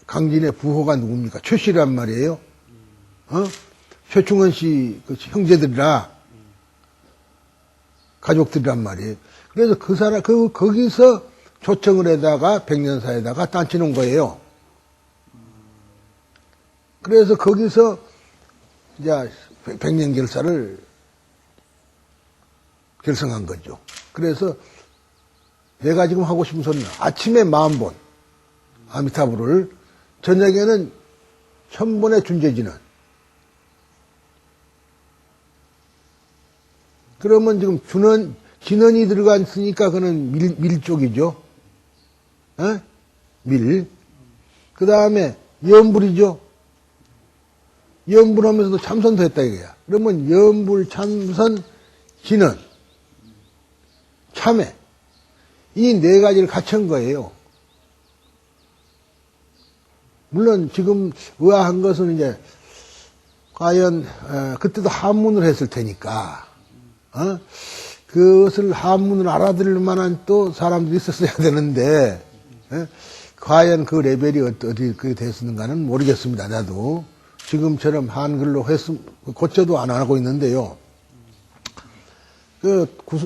강진의 부호가 누굽니까? 최씨란 말이에요. 최충원 씨 그 형제들이라 가족들이란 말이에요. 그래서 그 사람 거기서 초청을 해다가 백년사에다가 딴치 놓은 거예요. 그래서 거기서 이제 백년결사를 결성한 거죠. 그래서 내가 지금 하고 싶은 소리는 아침에 10,000번 아미타불을, 저녁에는 1000번의 준재진은. 그러면 지금 진원이 들어가 있으니까 그는 밀 쪽이죠. 밀. 그 다음에 염불이죠. 염불하면서도 참선도 했다 이거야. 그러면 염불, 참선, 진원, 참회. 이 네 가지를 같이 한 거예요. 물론 지금 의아한 것은 이제 과연 그때도 한문을 했을 테니까 그것을 한문을 알아들을 만한 또 사람들이 있었어야 되는데 과연 그 레벨이 어디 그게 됐는가는 모르겠습니다. 나도 지금처럼 한글로 고쳐도 안 하고 있는데요.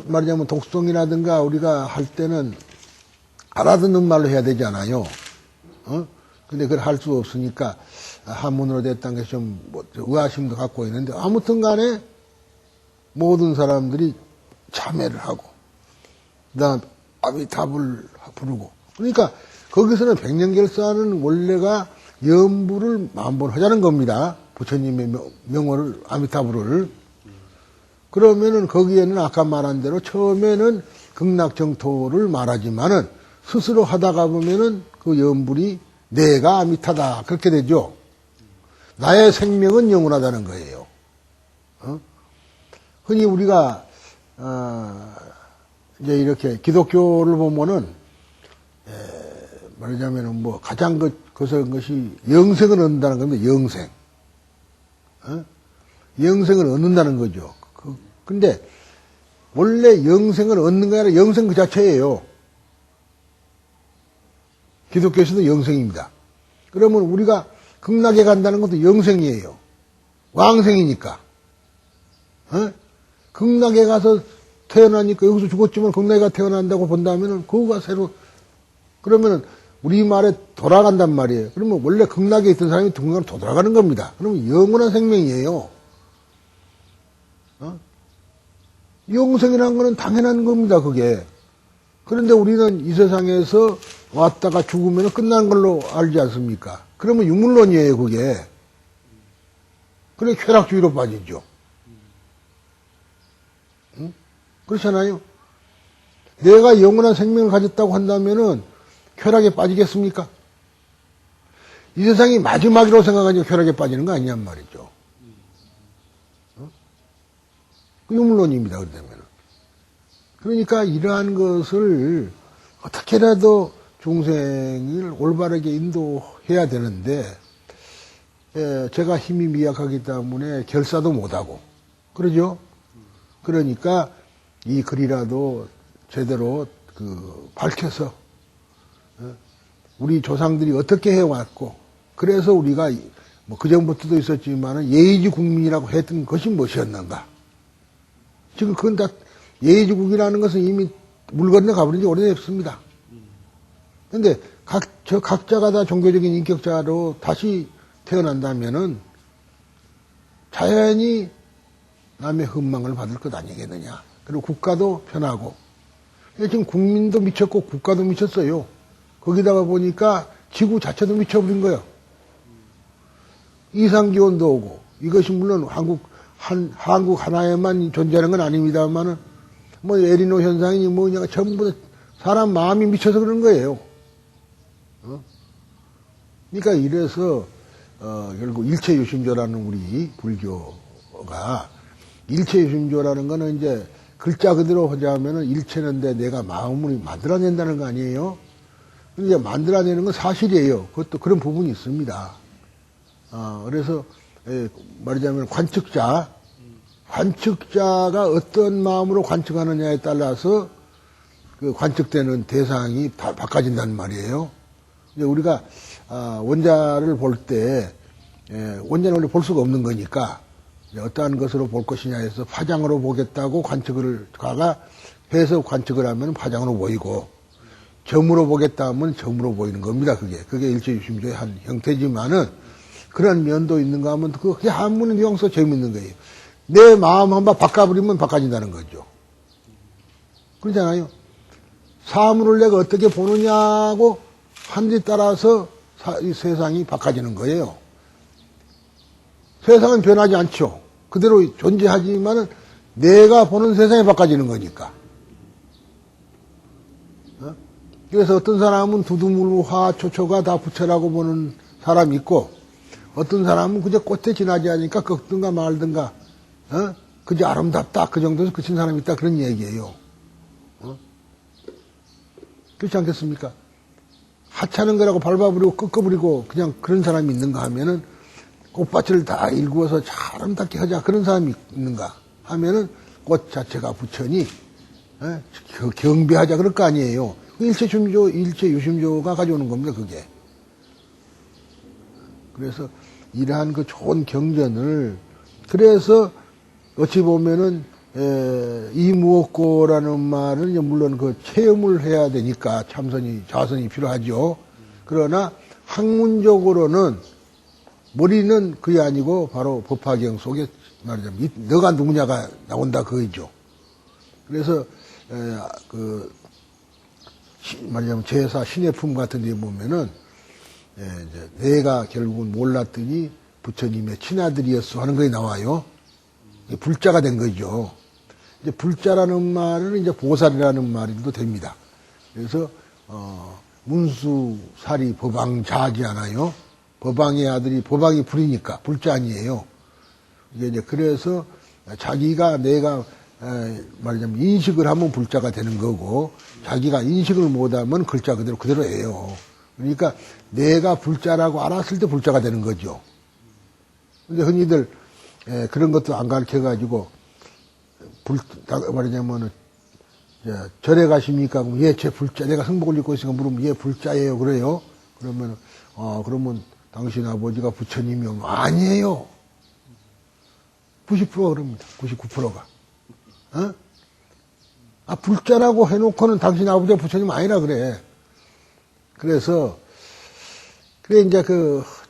말하자면 독성이라든가 우리가 할 때는 알아듣는 말로 해야 되지 않아요. 근데 그걸 할 수 없으니까 한문으로 됐다는 게 좀 의아심도 갖고 있는데, 아무튼 간에 모든 사람들이 참회를 하고, 그 다음 아미타불 부르고. 그러니까 거기서는 백년결사는 원래가 염불을 10,000번 하자는 겁니다. 부처님의 명호를, 아미타불을. 그러면은 거기에는 아까 말한 대로 처음에는 극락정토를 말하지만은 스스로 하다가 보면은 그 염불이 내가 아미타다 그렇게 되죠. 나의 생명은 영원하다는 거예요. 흔히 우리가 이제 이렇게 기독교를 보면은 말하자면은 뭐 가장 그런 것이 영생을 얻는다는 겁니다. 영생. 영생을 얻는다는 거죠. 근데 원래 영생을 얻는 게 아니라 영생 그 자체예요. 기독교에서도 영생입니다. 그러면 우리가 극락에 간다는 것도 영생이에요. 왕생이니까. 극락에 가서 태어나니까 여기서 죽었지만 극락에 가 태어난다고 본다면은 그거가 새로, 그러면은 우리말에 돌아간단 말이에요. 그러면 원래 극락에 있던 사람이 극락으로 돌아가는 겁니다. 그러면 영원한 생명이에요. 영생이라는 거는 당연한 겁니다, 그게. 그런데 우리는 이 세상에서 왔다가 죽으면 끝난 걸로 알지 않습니까? 그러면 유물론이에요, 그게. 그래, 쾌락주의로 빠지죠. 응? 그렇잖아요? 내가 영원한 생명을 가졌다고 한다면은 쾌락에 빠지겠습니까? 이 세상이 마지막이라고 생각하니까 쾌락에 빠지는 거 아니냔 말이죠. 그 유물론입니다, 그러면. 그러니까 이러한 것을 어떻게라도 중생을 올바르게 인도해야 되는데, 제가 힘이 미약하기 때문에 결사도 못하고, 그러죠? 그러니까 이 글이라도 제대로 밝혀서, 우리 조상들이 어떻게 해왔고, 그래서 우리가 뭐 그전부터도 있었지만 예의지 국민이라고 했던 것이 무엇이었는가. 지금 그건 다 예의지국이라는 것은 이미 물 건너 가버린 지 오래됐습니다. 그런데 각자가 다 종교적인 인격자로 다시 태어난다면은 자연히 남의 헌망을 받을 것 아니겠느냐. 그리고 국가도 편하고. 지금 국민도 미쳤고 국가도 미쳤어요. 거기다가 보니까 지구 자체도 미쳐버린 거예요. 이상기온도 오고. 이것이 물론 한국 하나에만 존재하는 건 아닙니다만은, 뭐, 에리노 현상이니 뭐냐, 전부 다 사람 마음이 미쳐서 그런 거예요. 그러니까 이래서, 결국 일체유심조라는 우리 불교가, 일체유심조라는 거는 이제 글자 그대로 하자면은 일체는데 내가 마음을 만들어낸다는 거 아니에요? 근데 만들어내는 건 사실이에요. 그것도 그런 부분이 있습니다. 그래서, 말하자면 관측자, 관측자가 어떤 마음으로 관측하느냐에 따라서 그 관측되는 대상이 바꿔진다는 말이에요. 이제 우리가 원자를 볼 때 원자는 원래 볼 수가 없는 거니까 어떠한 것으로 볼 것이냐 해서 파장으로 보겠다고 관측을 가가 해서 관측을 하면 파장으로 보이고 점으로 보겠다 하면 점으로 보이는 겁니다. 그게 일체유심조의 한 형태지만은 그런 면도 있는가 하면 그게 한문의 뉘앙스가 재밌는 거예요. 내 마음 한번 바꿔버리면 바꿔진다는 거죠. 그렇잖아요. 사물을 내가 어떻게 보느냐고 한데 따라서 이 세상이 바꿔지는 거예요. 세상은 변하지 않죠. 그대로 존재하지만은 내가 보는 세상이 바꿔지는 거니까. 그래서 어떤 사람은 두두물, 화, 초초가 다 부처라고 보는 사람이 있고, 어떤 사람은 그저 꽃에 지나지 않으니까 꺾든가 말든가, 그저 아름답다, 그 정도에서 그친 사람이 있다, 그런 얘기예요. 그렇지 않겠습니까? 하찮은 거라고 밟아버리고 꺾어버리고 그냥 그런 사람이 있는가 하면은 꽃밭을 다 일구어서 잘 아름답게 하자, 그런 사람이 있는가 하면은 꽃 자체가 부처니, 경배하자, 그럴 거 아니에요. 일체유심조가 가져오는 겁니다, 그게. 그래서 이러한 그 좋은 경전을, 그래서 어찌 보면은 이무엇고라는 말은 물론 그 체험을 해야 되니까 자선이 필요하죠. 그러나 학문적으로는 머리는 그게 아니고 바로 법화경 속에 말하자면 너가 누구냐가 나온다 그거죠. 그래서 말하자면 제사 신의 품 같은 데 보면은 이제 내가 결국은 몰랐더니 부처님의 친아들이었어 하는 거에 나와요. 불자가 된 거죠. 이제 불자라는 말은 이제 보살이라는 말도 됩니다. 그래서 문수사리 법왕자지 않아요. 법왕의 아들이 법왕이 불이니까 불자 아니에요. 이제 그래서 자기가 내가 말하자면 인식을 하면 불자가 되는 거고, 자기가 인식을 못하면 글자 그대로예요. 그러니까 내가 불자라고 알았을 때 불자가 되는 거죠. 근데 흔히들 그런 것도 안 가르쳐가지고 말하자면은 절에 가십니까? 그럼 예, 제 불자, 내가 성복을 입고 있으니까 물으면 예, 불자예요. 그래요. 그러면 그러면 당신 아버지가 부처님이요? 아니에요. 90%가 그럽니다. 99%가. 불자라고 해놓고는 당신 아버지가 부처님 아니라 그래. 그래서, 이제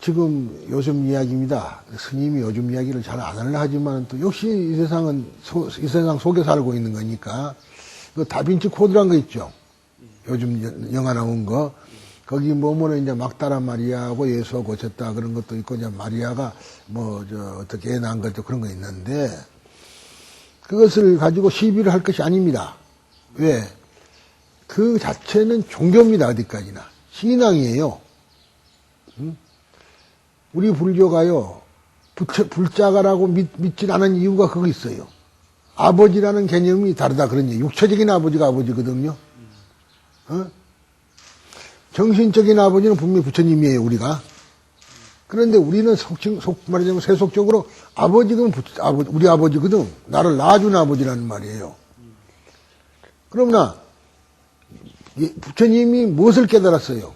지금 요즘 이야기입니다. 스님이 요즘 이야기를 잘 안 하려 하지만 또 역시 이 세상 속에 살고 있는 거니까, 그 다빈치 코드란 거 있죠. 요즘 영화 나온 거. 거기 보면은 이제 막다라 마리아하고 예수가 고쳤다 그런 것도 있고, 이제 마리아가 어떻게 애 낳은 것도 그런 거 있는데, 그것을 가지고 시비를 할 것이 아닙니다. 왜? 그 자체는 종교입니다, 어디까지나. 신앙이에요. 우리 불교가요, 불자가라고 믿질 않은 이유가 그거 있어요. 아버지라는 개념이 다르다 그런 얘기. 육체적인 아버지가 아버지거든요. 정신적인 아버지는 분명히 부처님이에요, 우리가. 그런데 우리는 말하자면 세속적으로 아버지는 우리 아버지거든. 나를 낳아준 아버지라는 말이에요. 그러나 부처님이 무엇을 깨달았어요?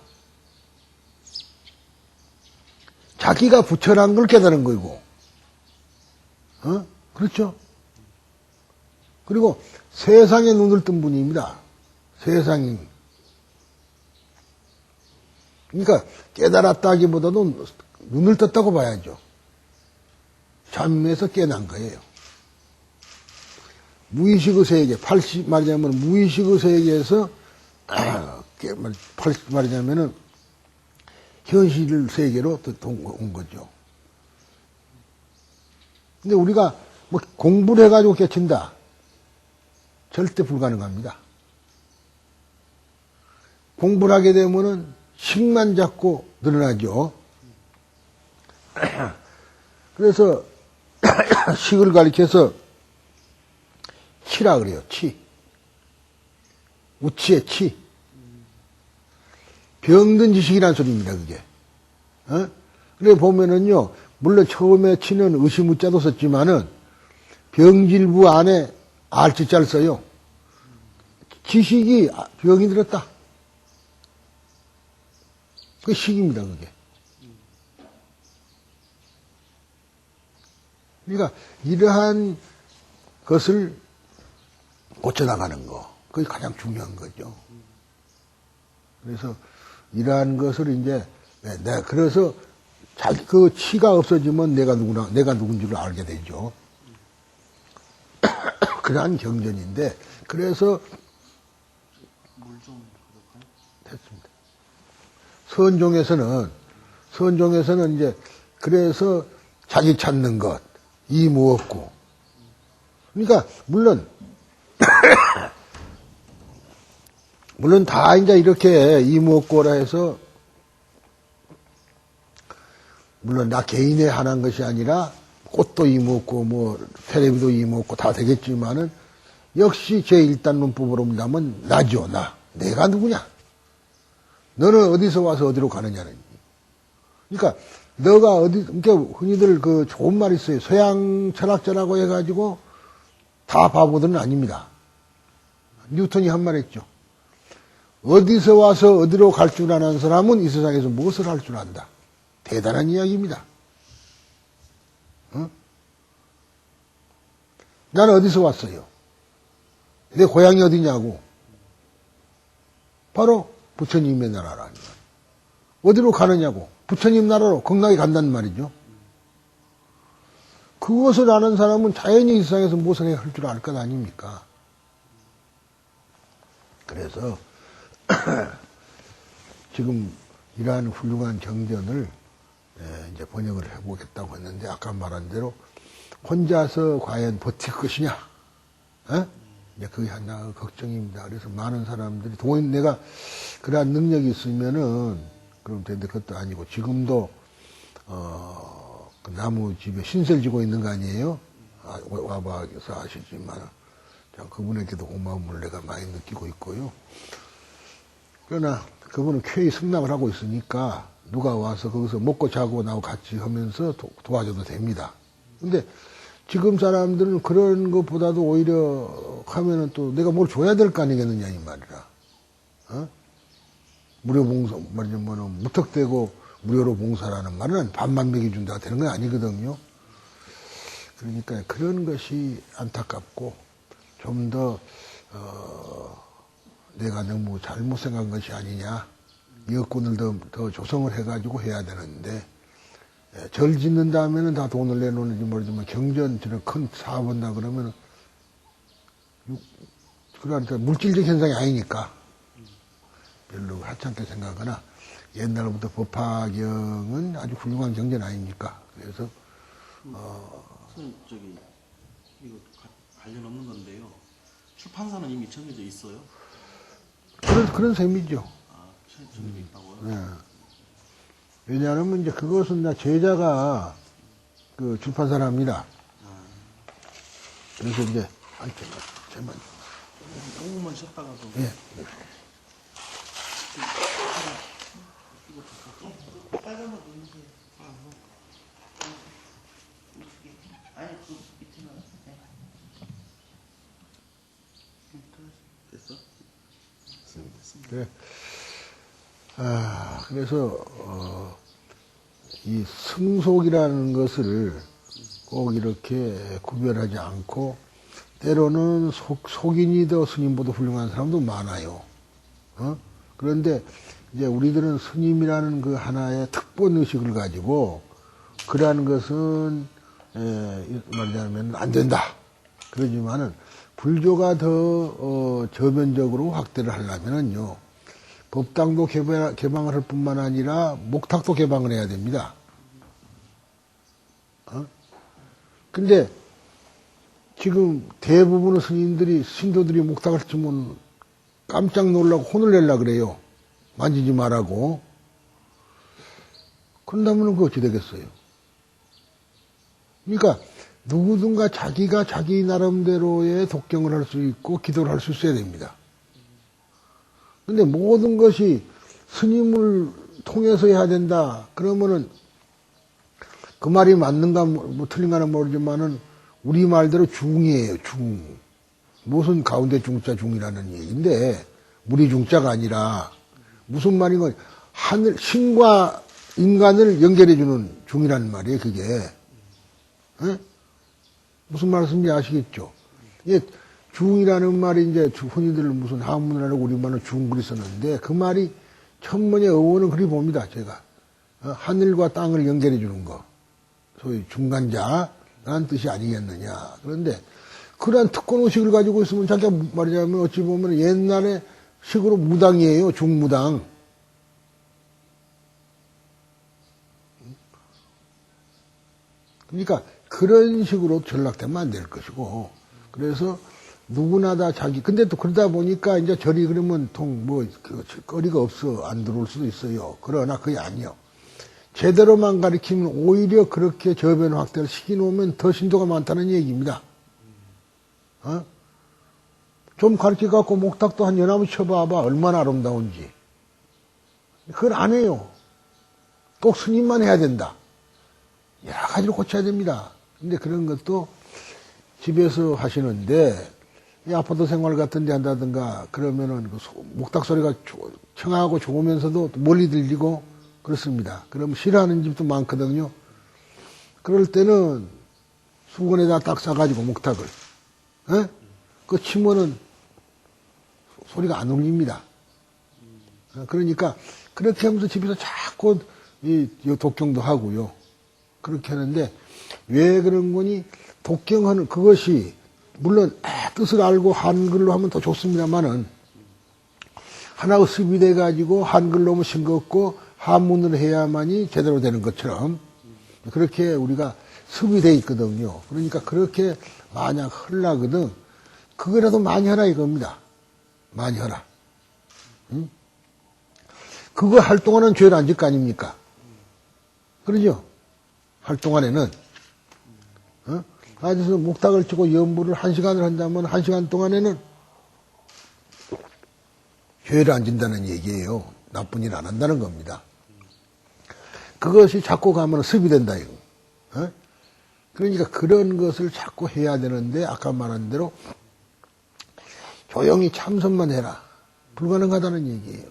자기가 부처라는 걸 깨달은 거고, 그렇죠? 그리고 세상에 눈을 뜬 분입니다. 세상이. 그러니까 깨달았다기보다도 눈을 떴다고 봐야죠. 잠에서 깨난 거예요. 무의식의 세계, 말하자면 무의식의 세계에서 말하자면은 현실 세계로 온 거죠. 근데 우리가 공부를 해가지고 깨친다. 절대 불가능합니다. 공부를 하게 되면은 식만 잡고 늘어나죠. 그래서 식을 가리켜서 치라 그래요. 치. 우치의 치. 병든 지식이라는 소리입니다, 그게. 그래 보면은요, 물론 처음에 치는 의심우자도 썼지만은 병질부 안에 알지자를 써요. 지식이 병이 들었다. 그 식입니다, 그게. 그러니까 이러한 것을 고쳐나가는 거, 그게 가장 중요한 거죠. 그래서 이러한 것을 이제 그래서 그 치가 없어지면 내가 누군지를 알게 되죠. 그러한 경전인데 그래서 됐습니다. 선종에서는 이제 그래서 자기 찾는 것, 이 무엇고. 그러니까 물론 다 이제 이렇게 이 무엇고라 해서 물론 나 개인에 한한 것이 아니라 꽃도 이무었고 뭐 테레비도 이무었고 다 되겠지만은 역시 제1단 문법으로 본다면 나죠. 내가 누구냐? 너는 어디서 와서 어디로 가느냐는. 그러니까 너가 그러니까 흔히들 그 좋은 말 있어요. 서양 철학자라고 해가지고 다 바보들은 아닙니다. 뉴턴이 한 말 했죠. 어디서 와서 어디로 갈 줄 아는 사람은 이 세상에서 무엇을 할 줄 안다. 대단한 이야기입니다. 어? 나는 어디서 왔어요? 내 고향이 어디냐고. 바로 부처님의 나라라는 거예요. 어디로 가느냐고. 부처님 나라로 건강히 간다는 말이죠. 그것을 아는 사람은 자연히 이 세상에서 무엇을 할 줄 알 것 아닙니까? 그래서 지금 이러한 훌륭한 경전을 이제 번역을 해보겠다고 했는데 아까 말한 대로 혼자서 과연 버틸 것이냐? 이제 그게 하나 걱정입니다. 그래서 많은 사람들이 내가 그러한 능력이 있으면은 그럼 되는데 그것도 아니고 지금도 그 나무 집에 신세를 지고 있는 거 아니에요? 와봐서 아시지만 참 그분에게도 고마움을 내가 많이 느끼고 있고요. 그러나 그분은 쾌히 승낙을 하고 있으니까 누가 와서 거기서 먹고 자고 나하고 같이 하면서 도와줘도 됩니다. 근데 지금 사람들은 그런 것보다도 오히려 하면은 또 내가 뭘 줘야 될 거 아니겠느냐 이 말이라. 무료 봉사 말하자면 무턱대고 무료로 봉사라는 말은 밥만 먹여준다가 되는 건 아니거든요. 그러니까 그런 것이 안타깝고 좀 더 내가 너무 잘못 생각한 것이 아니냐. 여건을 더 조성을 해가지고 해야 되는데 절 짓는 다음에는 다 돈을 내놓는지 모르지만 경전 저런 큰 사업한다 그러면 그러니까 물질적 현상이 아니니까 별로 하찮게 생각하거나 옛날부터 법화경은 아주 훌륭한 경전 아닙니까? 그래서 선생님 이거 관련 없는 건데요. 출판사는 이미 정해져 있어요? 그런 셈이죠. 정해져 있다고요? 네. 왜냐하면 이제 그것은 제자가 그 출판사랍니다. 그래서 이제 제만 조금만 쉬었다가도. 예. 빨간 거 누르세요. 아니, 그 밑에는. 됐어? 그래. 그래서 이 승속이라는 것을 꼭 이렇게 구별하지 않고 때로는 속인이 더 스님보다 훌륭한 사람도 많아요. 그런데 이제 우리들은 스님이라는 그 하나의 특본 의식을 가지고 그러한 것은 말하자면 안 된다. 그러지만은 불교가 더 저변적으로 확대를 하려면은요. 법당도 개방을 할 뿐만 아니라 목탁도 개방을 해야 됩니다. 근데 지금 대부분의 신도들이 목탁을 치면 깜짝 놀라고 혼을 내려고 그래요. 만지지 말라고. 그런다면 그거 어찌 되겠어요? 그러니까 누구든가 자기가 자기 나름대로의 독경을 할 수 있고 기도를 할 수 있어야 됩니다. 근데 모든 것이 스님을 통해서 해야 된다. 그러면은 그 말이 맞는가 뭐 틀린가는 모르지만은 우리 말대로 중이에요, 중. 무슨 가운데 중자 중이라는 얘기인데, 무리 중자가 아니라, 무슨 말인 건, 하늘, 신과 인간을 연결해주는 중이라는 말이에요, 그게. 에? 무슨 말씀인지 아시겠죠? 예, 중이라는 말이 이제 흔히들 무슨 한문이라고 우리말로 중글이 썼는데, 그 말이 천문의 어원은 그리 봅니다, 제가. 하늘과 땅을 연결해주는 거. 소위 중간자라는 뜻이 아니겠느냐. 그런데, 그러한 특권의식을 가지고 있으면 자기가 말하자면 어찌 보면 옛날에 식으로 무당이에요. 중무당. 그러니까 그런 식으로 전락되면 안 될 것이고 그래서 누구나 다 자기 근데 또 그러다 보니까 이제 절이 그러면 거리가 없어 안 들어올 수도 있어요. 그러나 그게 아니요. 제대로만 가르치면 오히려 그렇게 저변 확대를 시켜놓으면 더 신도가 많다는 얘기입니다. 좀 가르쳐갖고 목탁도 한 연나무 쳐봐봐. 얼마나 아름다운지. 그걸 안 해요. 꼭 스님만 해야 된다. 여러 가지로 고쳐야 됩니다. 근데 그런 것도 집에서 하시는데, 이 아파트 생활 같은 데 한다든가, 그러면은 그 목탁 소리가 청하고 좋으면서도 멀리 들리고 그렇습니다. 그럼 싫어하는 집도 많거든요. 그럴 때는 수건에다 딱 싸가지고 목탁을, 그 치면은 소리가 안 울립니다. 그러니까 그렇게 하면서 집에서 자꾸 이 독경도 하고요. 그렇게 하는데 왜 그런 거니? 독경하는 그것이 물론 뜻을 알고 한글로 하면 더 좋습니다만은 하나의 습이 돼 가지고 한글로 하면 싱겁고 한문으로 해야만이 제대로 되는 것처럼 그렇게 우리가 습이 돼 있거든요. 그러니까 그렇게 만약 하려거든 그거라도 많이 하라 이겁니다. 많이 하라. 응? 그거 할 동안은 죄를 안 질 거 아닙니까? 그러죠? 할 동안에는 아저서 목탁을 치고 연부를 1시간을 한다면 1시간 동안에는 죄를 안 진다는 얘기예요. 나쁜 일 안 한다는 겁니다. 그것이 자꾸 가면 습이 된다 이거. 그러니까 그런 것을 자꾸 해야 되는데 아까 말한 대로 조용히 참선만 해라. 불가능하다는 얘기예요.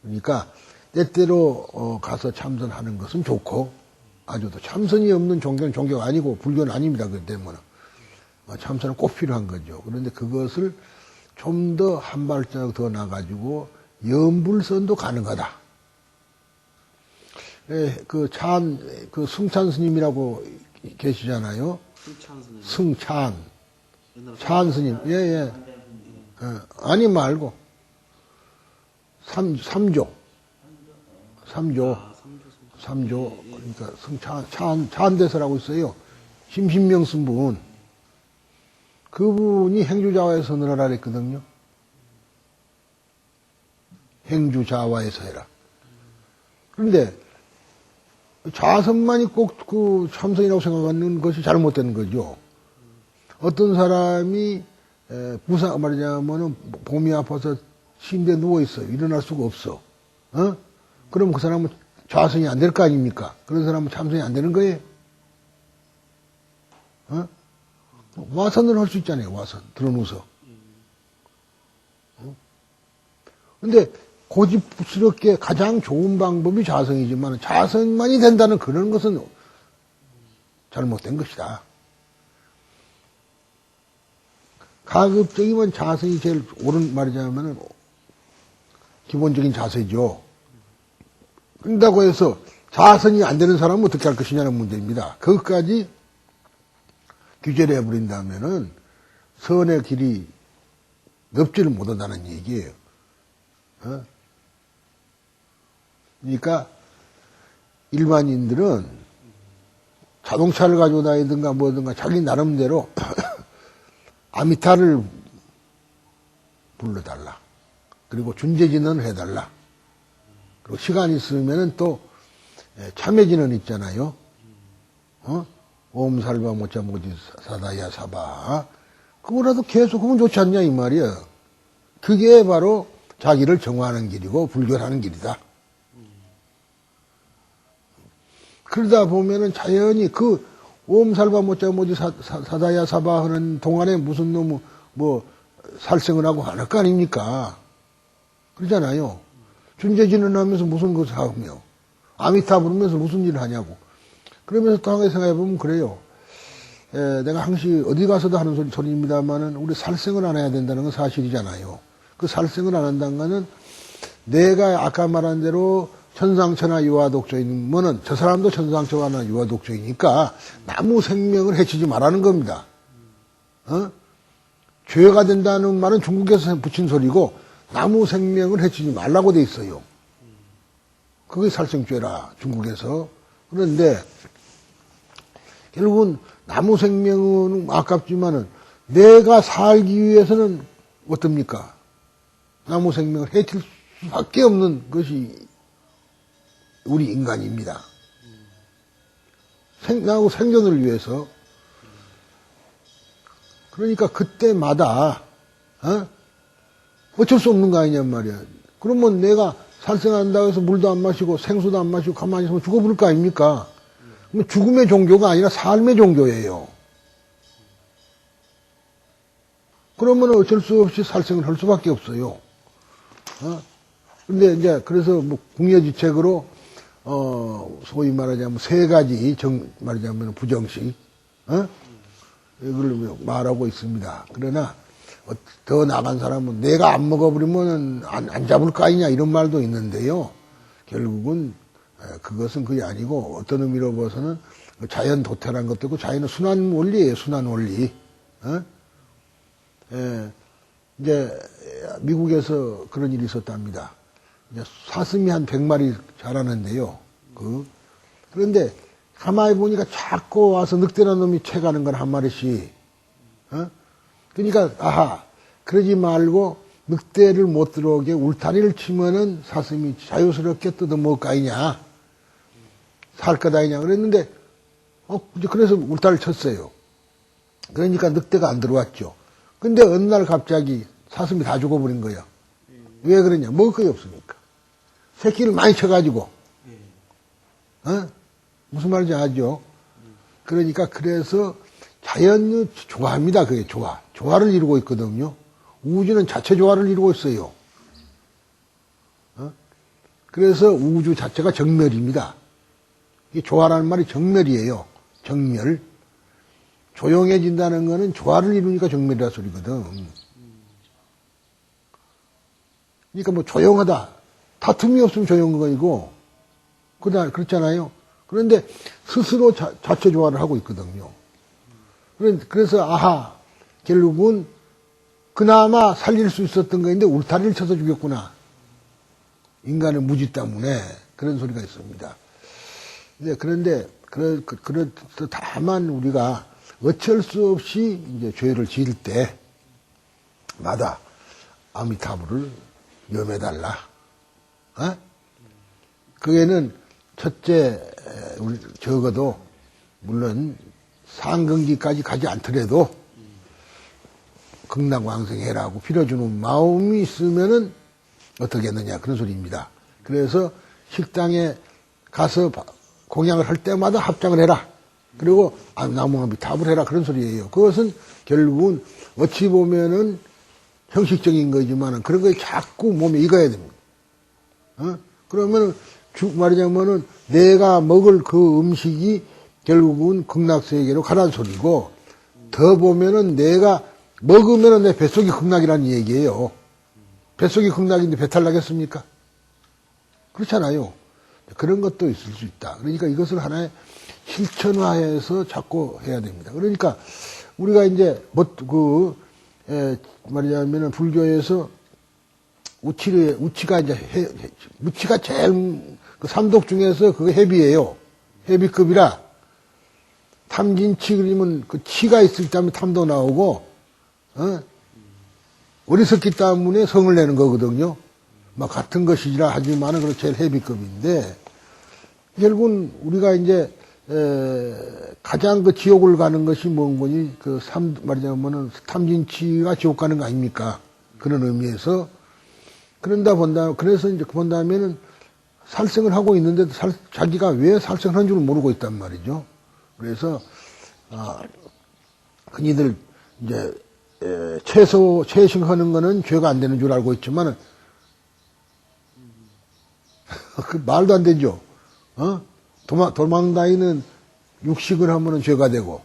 그러니까 때때로 가서 참선하는 것은 좋고 아주 더 참선이 없는 종교는 종교가 아니고 불교는 아닙니다. 그 때문에 참선은 꼭 필요한 거죠. 그런데 그것을 좀 더 한 발자국 더 나가지고 연불선도 가능하다. 그 승찬 스님이라고 계시잖아요. 승찬 스님. 승찬. 옛날에 찬 스님. 예. 아니 말고. 삼조. 삼조. 그러니까 찬대서라고 있어요. 심신명 쓴 분. 그분이 행주자화에서 늘어라 그랬거든요. 행주자화에서 해라. 그런데 자선만이 꼭 그 참선이라고 생각하는 것이 잘못된 거죠. 어떤 사람이 말하자면은 몸이 아파서 침대에 누워 있어요. 일어날 수가 없어. 그럼 그 사람은 좌선이 안 될 거 아닙니까? 그런 사람은 참선이 안 되는 거예요. 와선을 할 수 있잖아요. 와선 들어누워서. 근데 고집스럽게 가장 좋은 방법이 자성이지만 자성만이 된다는 그런 것은 잘못된 것이다. 가급적이면 자성이 제일 옳은 말이자면 기본적인 자세죠. 그런다고 해서 자성이 안 되는 사람은 어떻게 할 것이냐는 문제입니다. 그것까지 규제를 해버린다면은 선의 길이 넓지를 못한다는 얘기예요. 그러니까 일반인들은 자동차를 가지고 다니든가 뭐든가 자기 나름대로 아미타를 불러달라. 그리고 준재진언을 해달라. 그리고 시간 있으면은 또 참여진언 있잖아요. 옴살바 못자모지 사다야 사바. 그거라도 계속 하면 좋지 않냐 이 말이야. 그게 바로 자기를 정화하는 길이고 불교하는 길이다. 그러다 보면은 자연히 그 옴살바 못자 뭐지 사다야 사바 하는 동안에 무슨 놈 뭐 살생을 하고 안 할 거 아닙니까? 그러잖아요. 준재진을 하면서 무슨 것을 하며 아미타 부르면서 무슨 일을 하냐고. 그러면서 또 한 가지 생각해보면 그래요. 내가 항상 어디 가서도 하는 소리입니다만은 우리 살생을 안 해야 된다는 건 사실이잖아요. 그 살생을 안 한다는 거는 내가 아까 말한 대로 천상천하 유아독조인 뭐는 저 사람도 천상천하 유아독조이니까 나무 생명을 해치지 말라는 겁니다. 죄가 된다는 말은 중국에서 붙인 소리고 나무 생명을 해치지 말라고 돼 있어요. 그게 살생죄라 중국에서. 그런데 결국은 나무 생명은 아깝지만은 내가 살기 위해서는 어떻습니까? 나무 생명을 해칠 수밖에 없는 것이 우리 인간입니다. 나하고 생존을 위해서. 그러니까 그때마다 어쩔 수 없는 거 아니냔 말이야. 그러면 내가 살생한다고 해서 물도 안 마시고 생수도 안 마시고 가만히 있으면 죽어버릴 거 아닙니까? 그러면 죽음의 종교가 아니라 삶의 종교예요. 그러면 어쩔 수 없이 살생을 할 수밖에 없어요. 근데 이제 그래서 뭐 궁여지책으로 소위 말하자면 세 가지 말하자면 부정식 이걸 말하고 있습니다. 그러나 더 나간 사람은 내가 안 먹어버리면 안 잡을 거 아니냐 이런 말도 있는데요. 결국은 그것은 그게 아니고 어떤 의미로 봐서는 자연 도태라는 것도 있고 자연은 순환 원리예요. 순환 원리. 이제 미국에서 그런 일이 있었답니다. 이제 사슴이 한 100마리 자라는데요. 그런데 가만히 보니까 자꾸 와서 늑대라는 놈이 채가는 건 한 마리씩. 그러니까 아하 그러지 말고 늑대를 못 들어오게 울타리를 치면은 사슴이 자유스럽게 뜯어먹을 거 아니냐. 살 거다 아니냐. 그랬는데 이제 그래서 울타리를 쳤어요. 그러니까 늑대가 안 들어왔죠. 근데 어느 날 갑자기 사슴이 다 죽어버린 거예요. 왜 그러냐. 먹을 거이 없으니까. 새끼를 많이 쳐가지고. 무슨 말인지 아죠? 그러니까 그래서 자연이 조화입니다. 그게 조화. 조화를 이루고 있거든요. 우주는 자체 조화를 이루고 있어요. 그래서 우주 자체가 정멸입니다. 이 조화라는 말이 정멸이에요. 정멸. 조용해진다는 거는 조화를 이루니까 정멸이라 소리거든. 그러니까 뭐 조용하다. 다툼이 없으면 조용한 거이고, 그렇잖아요. 그런데 스스로 자체 조화를 하고 있거든요. 그래서 아하, 결국은 그나마 살릴 수 있었던 거인데 울타리를 쳐서 죽였구나. 인간의 무지 때문에 그런 소리가 있습니다. 그런데 다만 우리가 어쩔 수 없이 이제 죄를 지을 때마다 아미타불을 염해달라. 그에는 첫째, 우리 적어도 물론 상근기까지 가지 않더라도 극락왕생해라고 빌어주는 마음이 있으면은 어떻게 했느냐 그런 소리입니다. 그래서 식당에 가서 공양을 할 때마다 합장을 해라. 그리고 나무아미타불 해라 그런 소리예요. 그것은 결국은 어찌 보면은 형식적인 거지만은 그런 거에 자꾸 몸에 익어야 됩니다. 그러면은 말하자면은 내가 먹을 그 음식이 결국은 극락세계로 가란 소리고 더 보면은 내가 먹으면은 내 뱃속이 극락이라는 얘기예요. 뱃속이 극락인데 배탈 나겠습니까? 그렇잖아요. 그런 것도 있을 수 있다. 그러니까 이것을 하나의 실천화해서 자꾸 해야 됩니다. 그러니까 우리가 이제 말하자면은 불교에서 우치가 제일 그 삼독 중에서 그게 해비예요. 해비급이라 탐진치 그러면 그 치가 있을 때 탐도 나오고 어리석기 때문에 성을 내는 거거든요. 막 같은 것이라 하지만은 그 제일 해비급인데 결국은 우리가 이제 가장 그 지옥을 가는 것이 뭔 거니 말하자면은 탐진치가 지옥 가는 거 아닙니까? 그런 의미에서 그래서 이제 본다면은 살생을 하고 있는데도 자기가 왜 살생을 한 줄을 모르고 있단 말이죠. 그래서 흔히들 이제 채식하는 거는 죄가 안 되는 줄 알고 있지만 그 말도 안 되죠. 도망다니는 육식을 하면은 죄가 되고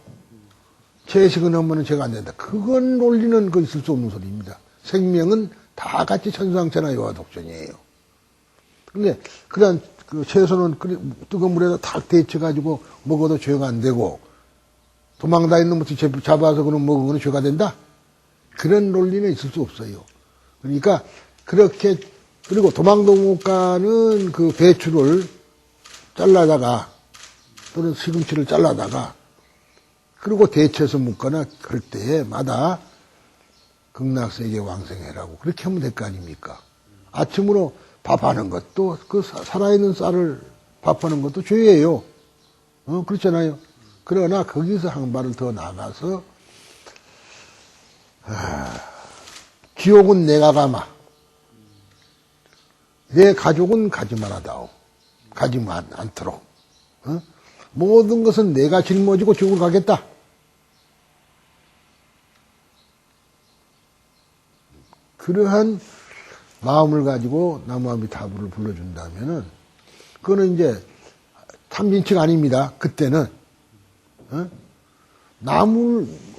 채식을 하면은 죄가 안 된다. 그건 논리는 그 있을 수 없는 소리입니다. 생명은 다 같이 천상천하 요하독존이에요. 근데 그런 그 채소는 뜨거운 물에다 탁 데쳐가지고 먹어도 죄가 안 되고 도망다니는 것도 잡아서 그럼 먹은 거는 죄가 된다? 그런 논리는 있을 수 없어요. 그러니까 그렇게 그리고 도망도 못 가는 그 배추를 잘라다가 또는 시금치를 잘라다가 그리고 데쳐서 먹거나 그럴 때마다 극락세계 왕생해라고 그렇게 하면 될 거 아닙니까? 아침으로 밥하는 것도 그 살아있는 쌀을 밥하는 것도 죄예요. 그렇잖아요. 그러나 거기서 한 발을 더 나가서 지옥은 내가 가마 내 가족은 가지 말아다오. 가지 않도록. 모든 것은 내가 짊어지고 지옥을 가겠다. 그러한 마음을 가지고 나무아미타불을 불러준다면은, 그거는 이제 탐진치가 아닙니다. 그때는.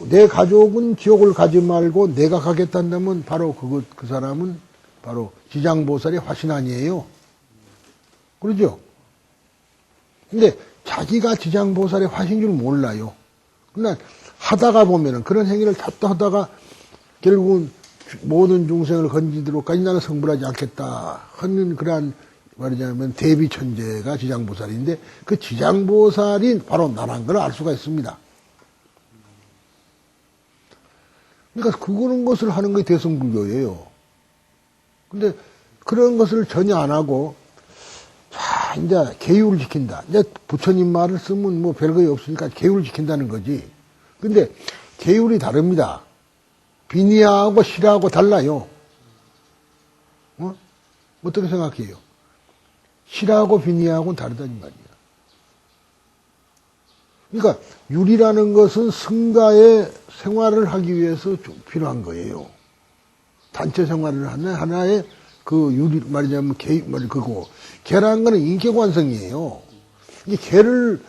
내 가족은 지옥을 가지 말고 내가 가겠다면 바로 그 사람은 바로 지장보살의 화신 아니에요. 그러죠? 근데 자기가 지장보살의 화신 줄 몰라요. 그러나 하다가 보면은 그런 행위를 다 하다가 결국은 모든 중생을 건지도록까지 나는 성불하지 않겠다 하는 그러한 말하자면 대비천재가 지장보살인데 그 지장보살이 바로 나란 걸 알 수가 있습니다. 그러니까 그런 것을 하는 게 대승불교예요. 근데 그런 것을 전혀 안 하고 자 이제 계율을 지킨다. 이제 부처님 말을 쓰면 뭐 별거 없으니까 계율을 지킨다는 거지. 근데 계율이 다릅니다. 비니하고 실하고 달라요. 어떻게 생각해요? 실하고 비니하고는 다르다는 말이야. 그러니까 율이라는 것은 승가의 생활을 하기 위해서 필요한 거예요. 단체 생활을 하는 하나의 그 율이 말하자면 그거 개라는 거는 인격완성이에요. 이 개를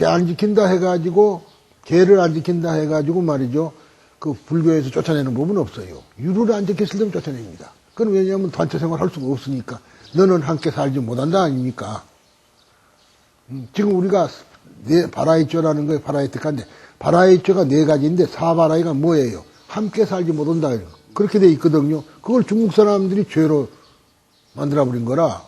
안 지킨다 해가지고 개를 안 지킨다 해가지고 말이죠. 그 불교에서 쫓아내는 법은 없어요. 율을 안 지켰을 때는 쫓아냅니다. 그건 왜냐하면 단체 생활 할 수가 없으니까. 너는 함께 살지 못한다 아닙니까? 지금 우리가 바라이쪼라는 거에 바라이특한데 바라이쪼가 4가지인데 사바라이가 뭐예요? 함께 살지 못한다. 그렇게 돼 있거든요. 그걸 중국 사람들이 죄로 만들어버린 거라.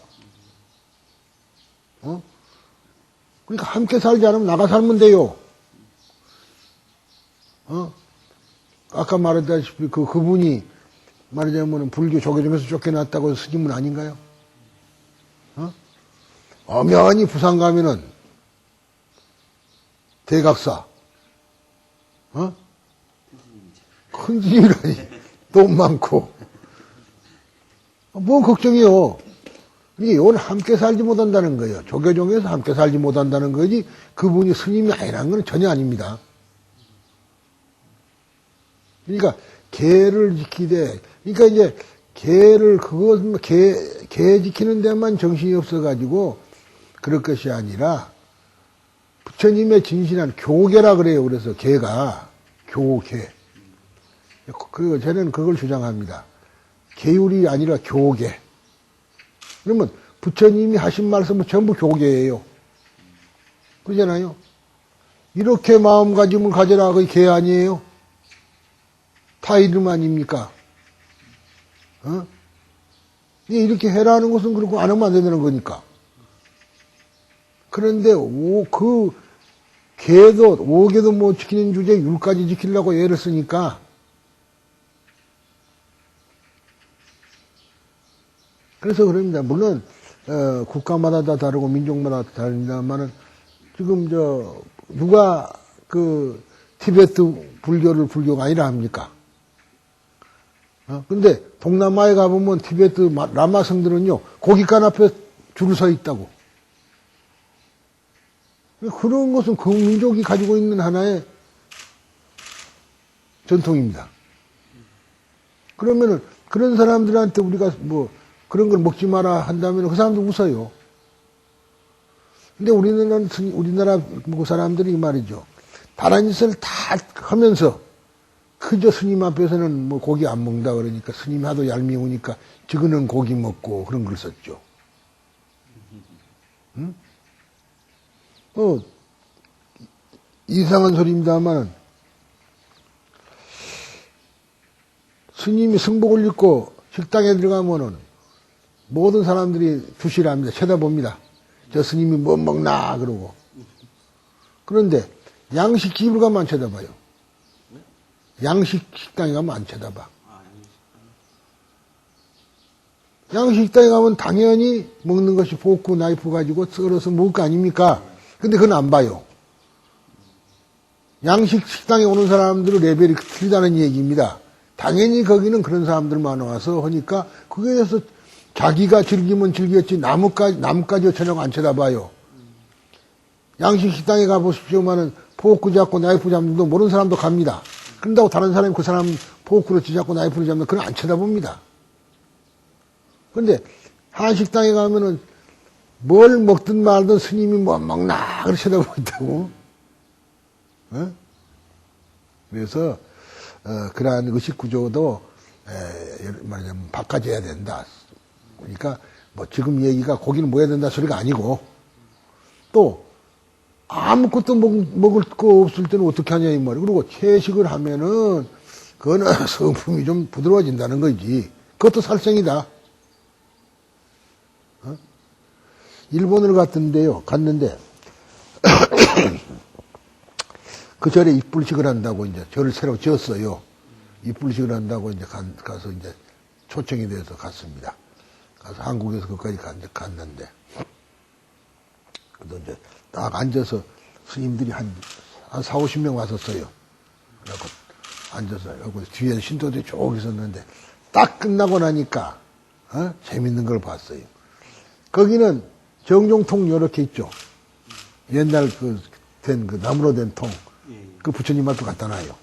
그러니까 함께 살지 않으면 나가 살면 돼요. 아까 말했다시피 그분이 말하자면 불교 조계종에서 쫓겨났다고 스님은 아닌가요? 엄연히 부산 가면은 대각사, 큰 스님이라니 돈 많고 뭐 걱정이요. 이게 이건 함께 살지 못한다는 거예요. 조계종에서 함께 살지 못한다는 거지 그분이 스님이 아니라는 건 전혀 아닙니다. 그러니까 개를 지키되, 그러니까 이제 개를 개 지키는 데만 정신이 없어가지고 그럴 것이 아니라 부처님의 진실한 교계라 그래요. 그래서 개가 교계. 그리고 저는 그걸 주장합니다. 계율이 아니라 교계. 그러면 부처님이 하신 말씀은 전부 교계예요. 그러잖아요. 이렇게 마음가짐을 가져라 그게 개 아니에요? 다 이름 아닙니까? 이렇게 해라는 것은 그렇고 안 하면 안 된다는 거니까. 그런데 그 개도 5개도 못 지키는 주제에 율까지 지키려고 애를 쓰니까 그래서 그럽니다. 물론 국가마다 다 다르고 민족마다 다 다릅니다만은 지금 누가 그 티베트 불교를 불교가 아니라 합니까? 근데 동남아에 가보면 티베트 라마성들은요 고깃간 앞에 줄을 서 있다고. 그런 것은 그 민족이 가지고 있는 하나의 전통입니다. 그러면은 그런 사람들한테 우리가 뭐 그런 걸 먹지 마라 한다면 그 사람들 웃어요. 근데 우리나라 그 사람들이 말이죠. 다른 짓을 다 하면서 그저 스님 앞에서는 뭐 고기 안 먹는다 그러니까 스님이 하도 얄미우니까 지그는 고기 먹고 그런 걸 썼죠. 응? 이상한 소리입니다만 스님이 승복을 입고 식당에 들어가면은 모든 사람들이 주시랍니다. 쳐다봅니다. 저 스님이 뭐 먹나 그러고. 그런데 양식 집을 가면 안 쳐다봐요. 양식 식당에 가면 안 쳐다봐. 양식 식당에 가면 당연히 먹는 것이 포크, 나이프 가지고 썰어서 먹을 거 아닙니까? 근데 그건 안 봐요. 양식 식당에 오는 사람들의 레벨이 틀리다는 얘기입니다. 당연히 거기는 그런 사람들만 와서 하니까 그거에 대해서 자기가 즐기면 즐겼지 남까지 전혀 안 쳐다봐요. 양식 식당에 가보십시오만은 포크 잡고 나이프 잡는 도 모르는 사람도 갑니다. 그런다고 다른 사람이 그 사람 포크로 쥐잡고 나이프를 잡는 그건 안 쳐다봅니다. 그런데 한식당에 가면은 뭘 먹든 말든 스님이 뭐 먹나 그렇게 쳐다보고 있다고. 어? 그래서 그러한 의식 구조도 말하자면 바꿔줘야 된다. 그러니까 뭐 지금 얘기가 고기는 먹어야 된다 소리가 아니고 또 아무것도 먹을 거 없을 때는 어떻게 하냐 이 말이에요. 그리고 채식을 하면은 그거는 성품이 좀 부드러워진다는 거지. 그것도 살생이다. 일본을 갔는데 그 절에 입불식을 한다고 이제 절을 새로 지었어요. 입불식을 한다고 이제 가서 이제 초청이 돼서 갔습니다. 가서 한국에서 거기까지 갔는데 그래서 이제 딱 앉아서 스님들이 한 4, 50명 왔었어요. 그래갖고 앉아서 여기 뒤에 신도들이 쭉 있었는데 딱 끝나고 나니까 재밌는 걸 봤어요. 거기는 정종통 이렇게 있죠. 옛날 된 나무로 된 통. 그 부처님 앞에 갖다 놔요.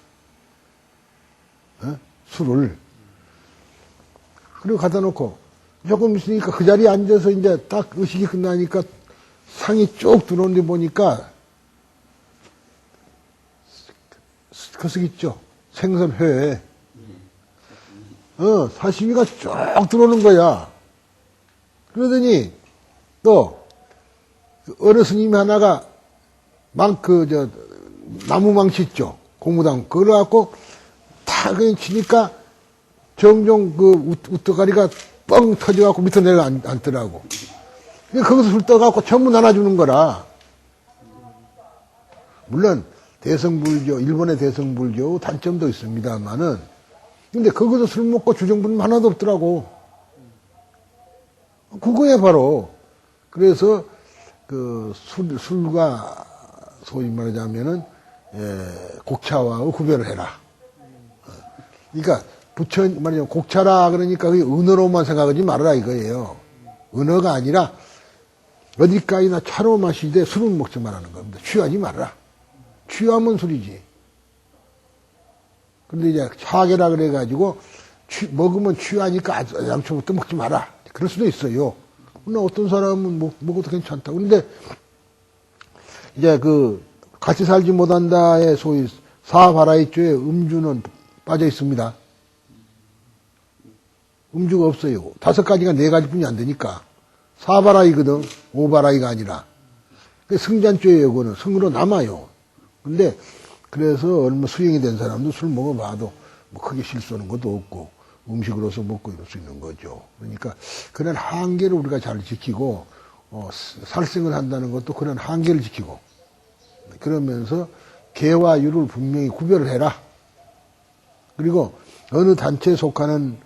술을. 그리고 갖다 놓고 조금 있으니까 그 자리에 앉아서 이제 딱 의식이 끝나니까 상이 쭉 들어오는데 보니까 그 석 있죠. 생선회. 사시미가 쭉 들어오는 거야. 그러더니 또 어느 스님 하나가 나무 망치 있죠. 고무당. 그걸 갖고 탁 그냥 치니까 정종 우떡가리가 뻥 터져갖고 밑에 내려 앉더라고. 거기서 술 떠갖고 전부 나눠주는 거라. 물론 대성불교, 일본의 대성불교 단점도 있습니다만은 근데 거기서 술 먹고 주정부는 하나도 없더라고. 그거야 바로. 그래서 술과 소위 말하자면은 곡차와 구별을 해라. 그러니까 말하자면 곡차라 그러니까 그게 은어로만 생각하지 말아라 이거예요. 은어가 아니라 어디까지나 차로 마시되 술은 먹지 말라는 겁니다. 취하지 말아라. 취하면 술이지. 그런데 이제 차계라 그래가지고 먹으면 취하니까 양초부터 먹지 마라. 그럴 수도 있어요. 그러나 어떤 사람은 먹어도 괜찮다. 그런데 이제 같이 살지 못한다의 소위 사바라이조에 음주는 빠져 있습니다. 음주가 없어요. 5가지가 4가지뿐이 안 되니까. 사바라이거든. 5바라이가 아니라. 승잔조예요. 그거는 승으로 남아요. 근데 그래서 얼마 수행이 된 사람도 술 먹어봐도 뭐 크게 실수하는 것도 없고 음식으로서 먹고 이럴 수 있는 거죠. 그러니까 그런 한계를 우리가 잘 지키고 살생을 한다는 것도 그런 한계를 지키고 그러면서 개와 유를 분명히 구별을 해라. 그리고 어느 단체에 속하는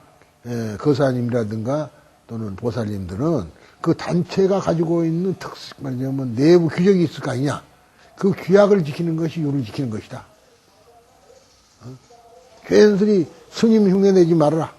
거사님이라든가 또는 보살님들은 그 단체가 가지고 있는 특색, 말하자면 내부 규정이 있을 거 아니냐. 그 규약을 지키는 것이 유를 지키는 것이다. 괜스레 스님 흉내 내지 말아라.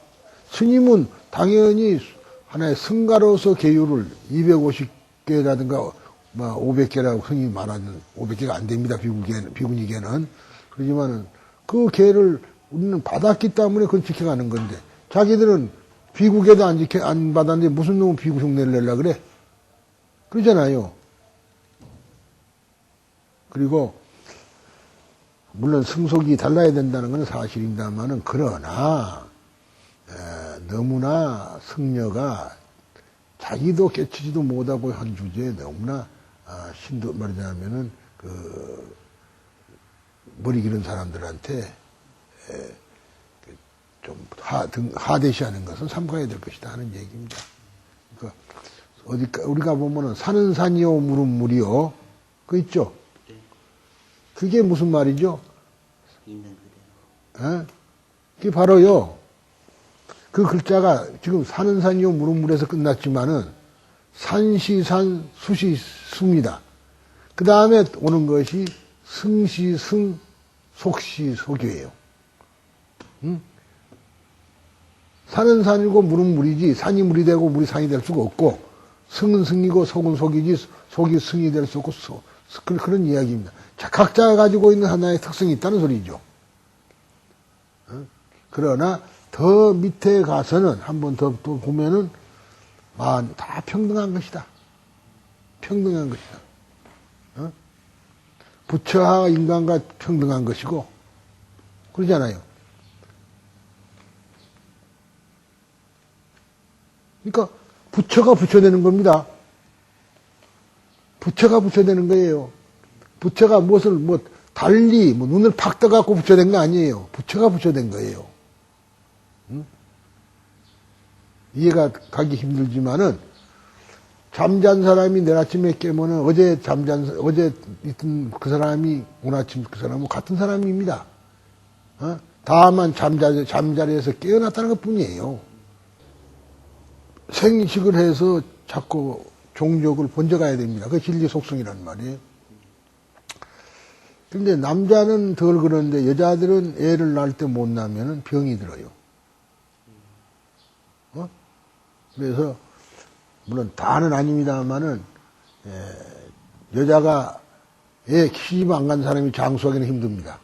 스님은 당연히 하나의 승가로서 계율을 250개라든가 뭐 500개라고 흔히 말하는 500개가 안 됩니다. 비구니개는. 그렇지만은 그 개를 우리는 받았기 때문에 그걸 지켜가는 건데 자기들은 비구개도 안 받았는데 무슨 놈은 비구 흉내를 내려고 그래? 그러잖아요. 그리고 물론 승속이 달라야 된다는 건 사실입니다만은 그러나 너무나 승려가 자기도 깨치지도 못하고 한 주제에 너무나 신도 말하자면은 그 머리 기른 사람들한테 좀 하대시하는 것은 삼가야 될 것이다 하는 얘기입니다. 그러니까 우리가 보면은 산은 산이요 물은 물이요 그 있죠. 그게 무슨 말이죠? 있는 그대로. 그게 바로요. 그 글자가 지금 산은 산이요 물은 물에서 끝났지만은 산시산 수시수입니다. 그 다음에 오는 것이 승시승 속시속이에요. 산은 산이고 물은 물이지 산이 물이 되고 물이 산이 될 수가 없고 승은 승이고 속은 속이지 속이 승이 될 수 없고 그런 이야기입니다. 자, 각자가 가지고 있는 하나의 특성이 있다는 소리죠. 그러나 더 밑에 가서는 한번 더 보면은 다 평등한 것이다. 평등한 것이다. 부처와 인간과 평등한 것이고 그러잖아요. 그러니까 부처가 부처되는 겁니다. 부처가 부처되는 거예요. 부처가 무엇을 달리 눈을 팍 떠갖고 부처된 거 아니에요. 부처가 부처된 거예요. 이해가 가기 힘들지만은 잠잔 사람이 내일 아침에 깨면은 어제 있던 그 사람이 오늘 아침 그 사람은 같은 사람입니다. 다만 잠자리에서 깨어났다는 것 뿐이에요. 생식을 해서 자꾸 종족을 번져가야 됩니다. 그게 진리 속성이란 말이에요. 근데 남자는 덜 그러는데 여자들은 애를 낳을 때 못 낳으면 병이 들어요. 그래서 물론 다는 아닙니다만은 여자가 애 시집 안 간 사람이 장수하기는 힘듭니다.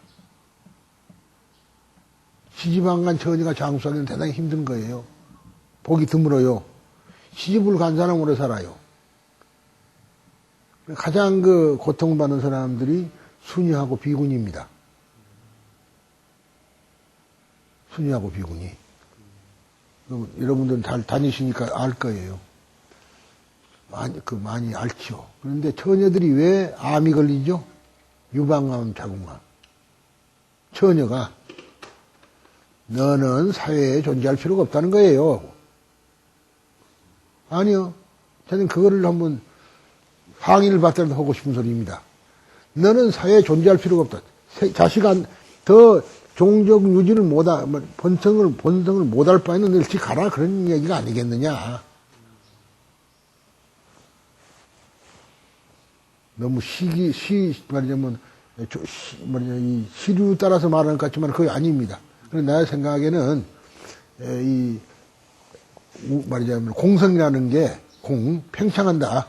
시집 안 간 처녀가 장수하기는 대단히 힘든 거예요. 보기 드물어요. 시집을 간 사람 오래 살아요. 가장 고통받는 사람들이 순이하고 비군입니다. 순이하고 비군이. 여러분들은 잘 다니시니까 알 거예요. 많이 앓죠. 그런데 처녀들이 왜 암이 걸리죠? 유방암, 자궁암. 처녀가 너는 사회에 존재할 필요가 없다는 거예요. 아니요. 저는 그거를 한번 항의를 받더라도 하고 싶은 소리입니다. 너는 사회에 존재할 필요가 없다. 자식아, 더 종족 유지를 본성을 못할 바에는 너 일찍 가라. 그런 얘기가 아니겠느냐. 너무 말하자면, 이 시류 따라서 말하는 것 같지만 그게 아닙니다. 그래서 내 생각에는, 말하자면 공성이라는 게 팽창한다.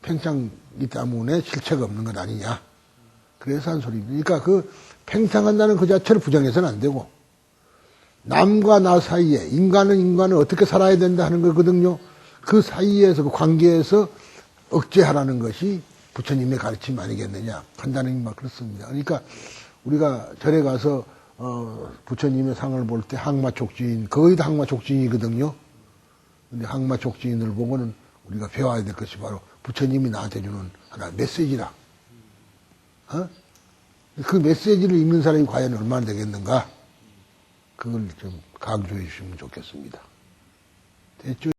팽창이기 때문에 실체가 없는 것 아니냐. 그래서 한 소리입니다. 그러니까 팽창한다는 그 자체를 부정해서는 안 되고, 남과 나 사이에, 인간은 어떻게 살아야 된다 하는 거거든요. 그 사이에서, 그 관계에서 억제하라는 것이 부처님의 가르침 아니겠느냐. 판단은 막 그렇습니다. 그러니까 우리가 절에 가서, 부처님의 상을 볼 때 항마촉진, 거의 다 항마촉진이거든요. 근데 항마촉진을 보고는 우리가 배워야 될 것이 바로 부처님이 나한테 주는 하나의 메시지라. 그 메시지를 읽는 사람이 과연 얼마나 되겠는가? 그걸 좀 강조해 주시면 좋겠습니다. 됐죠?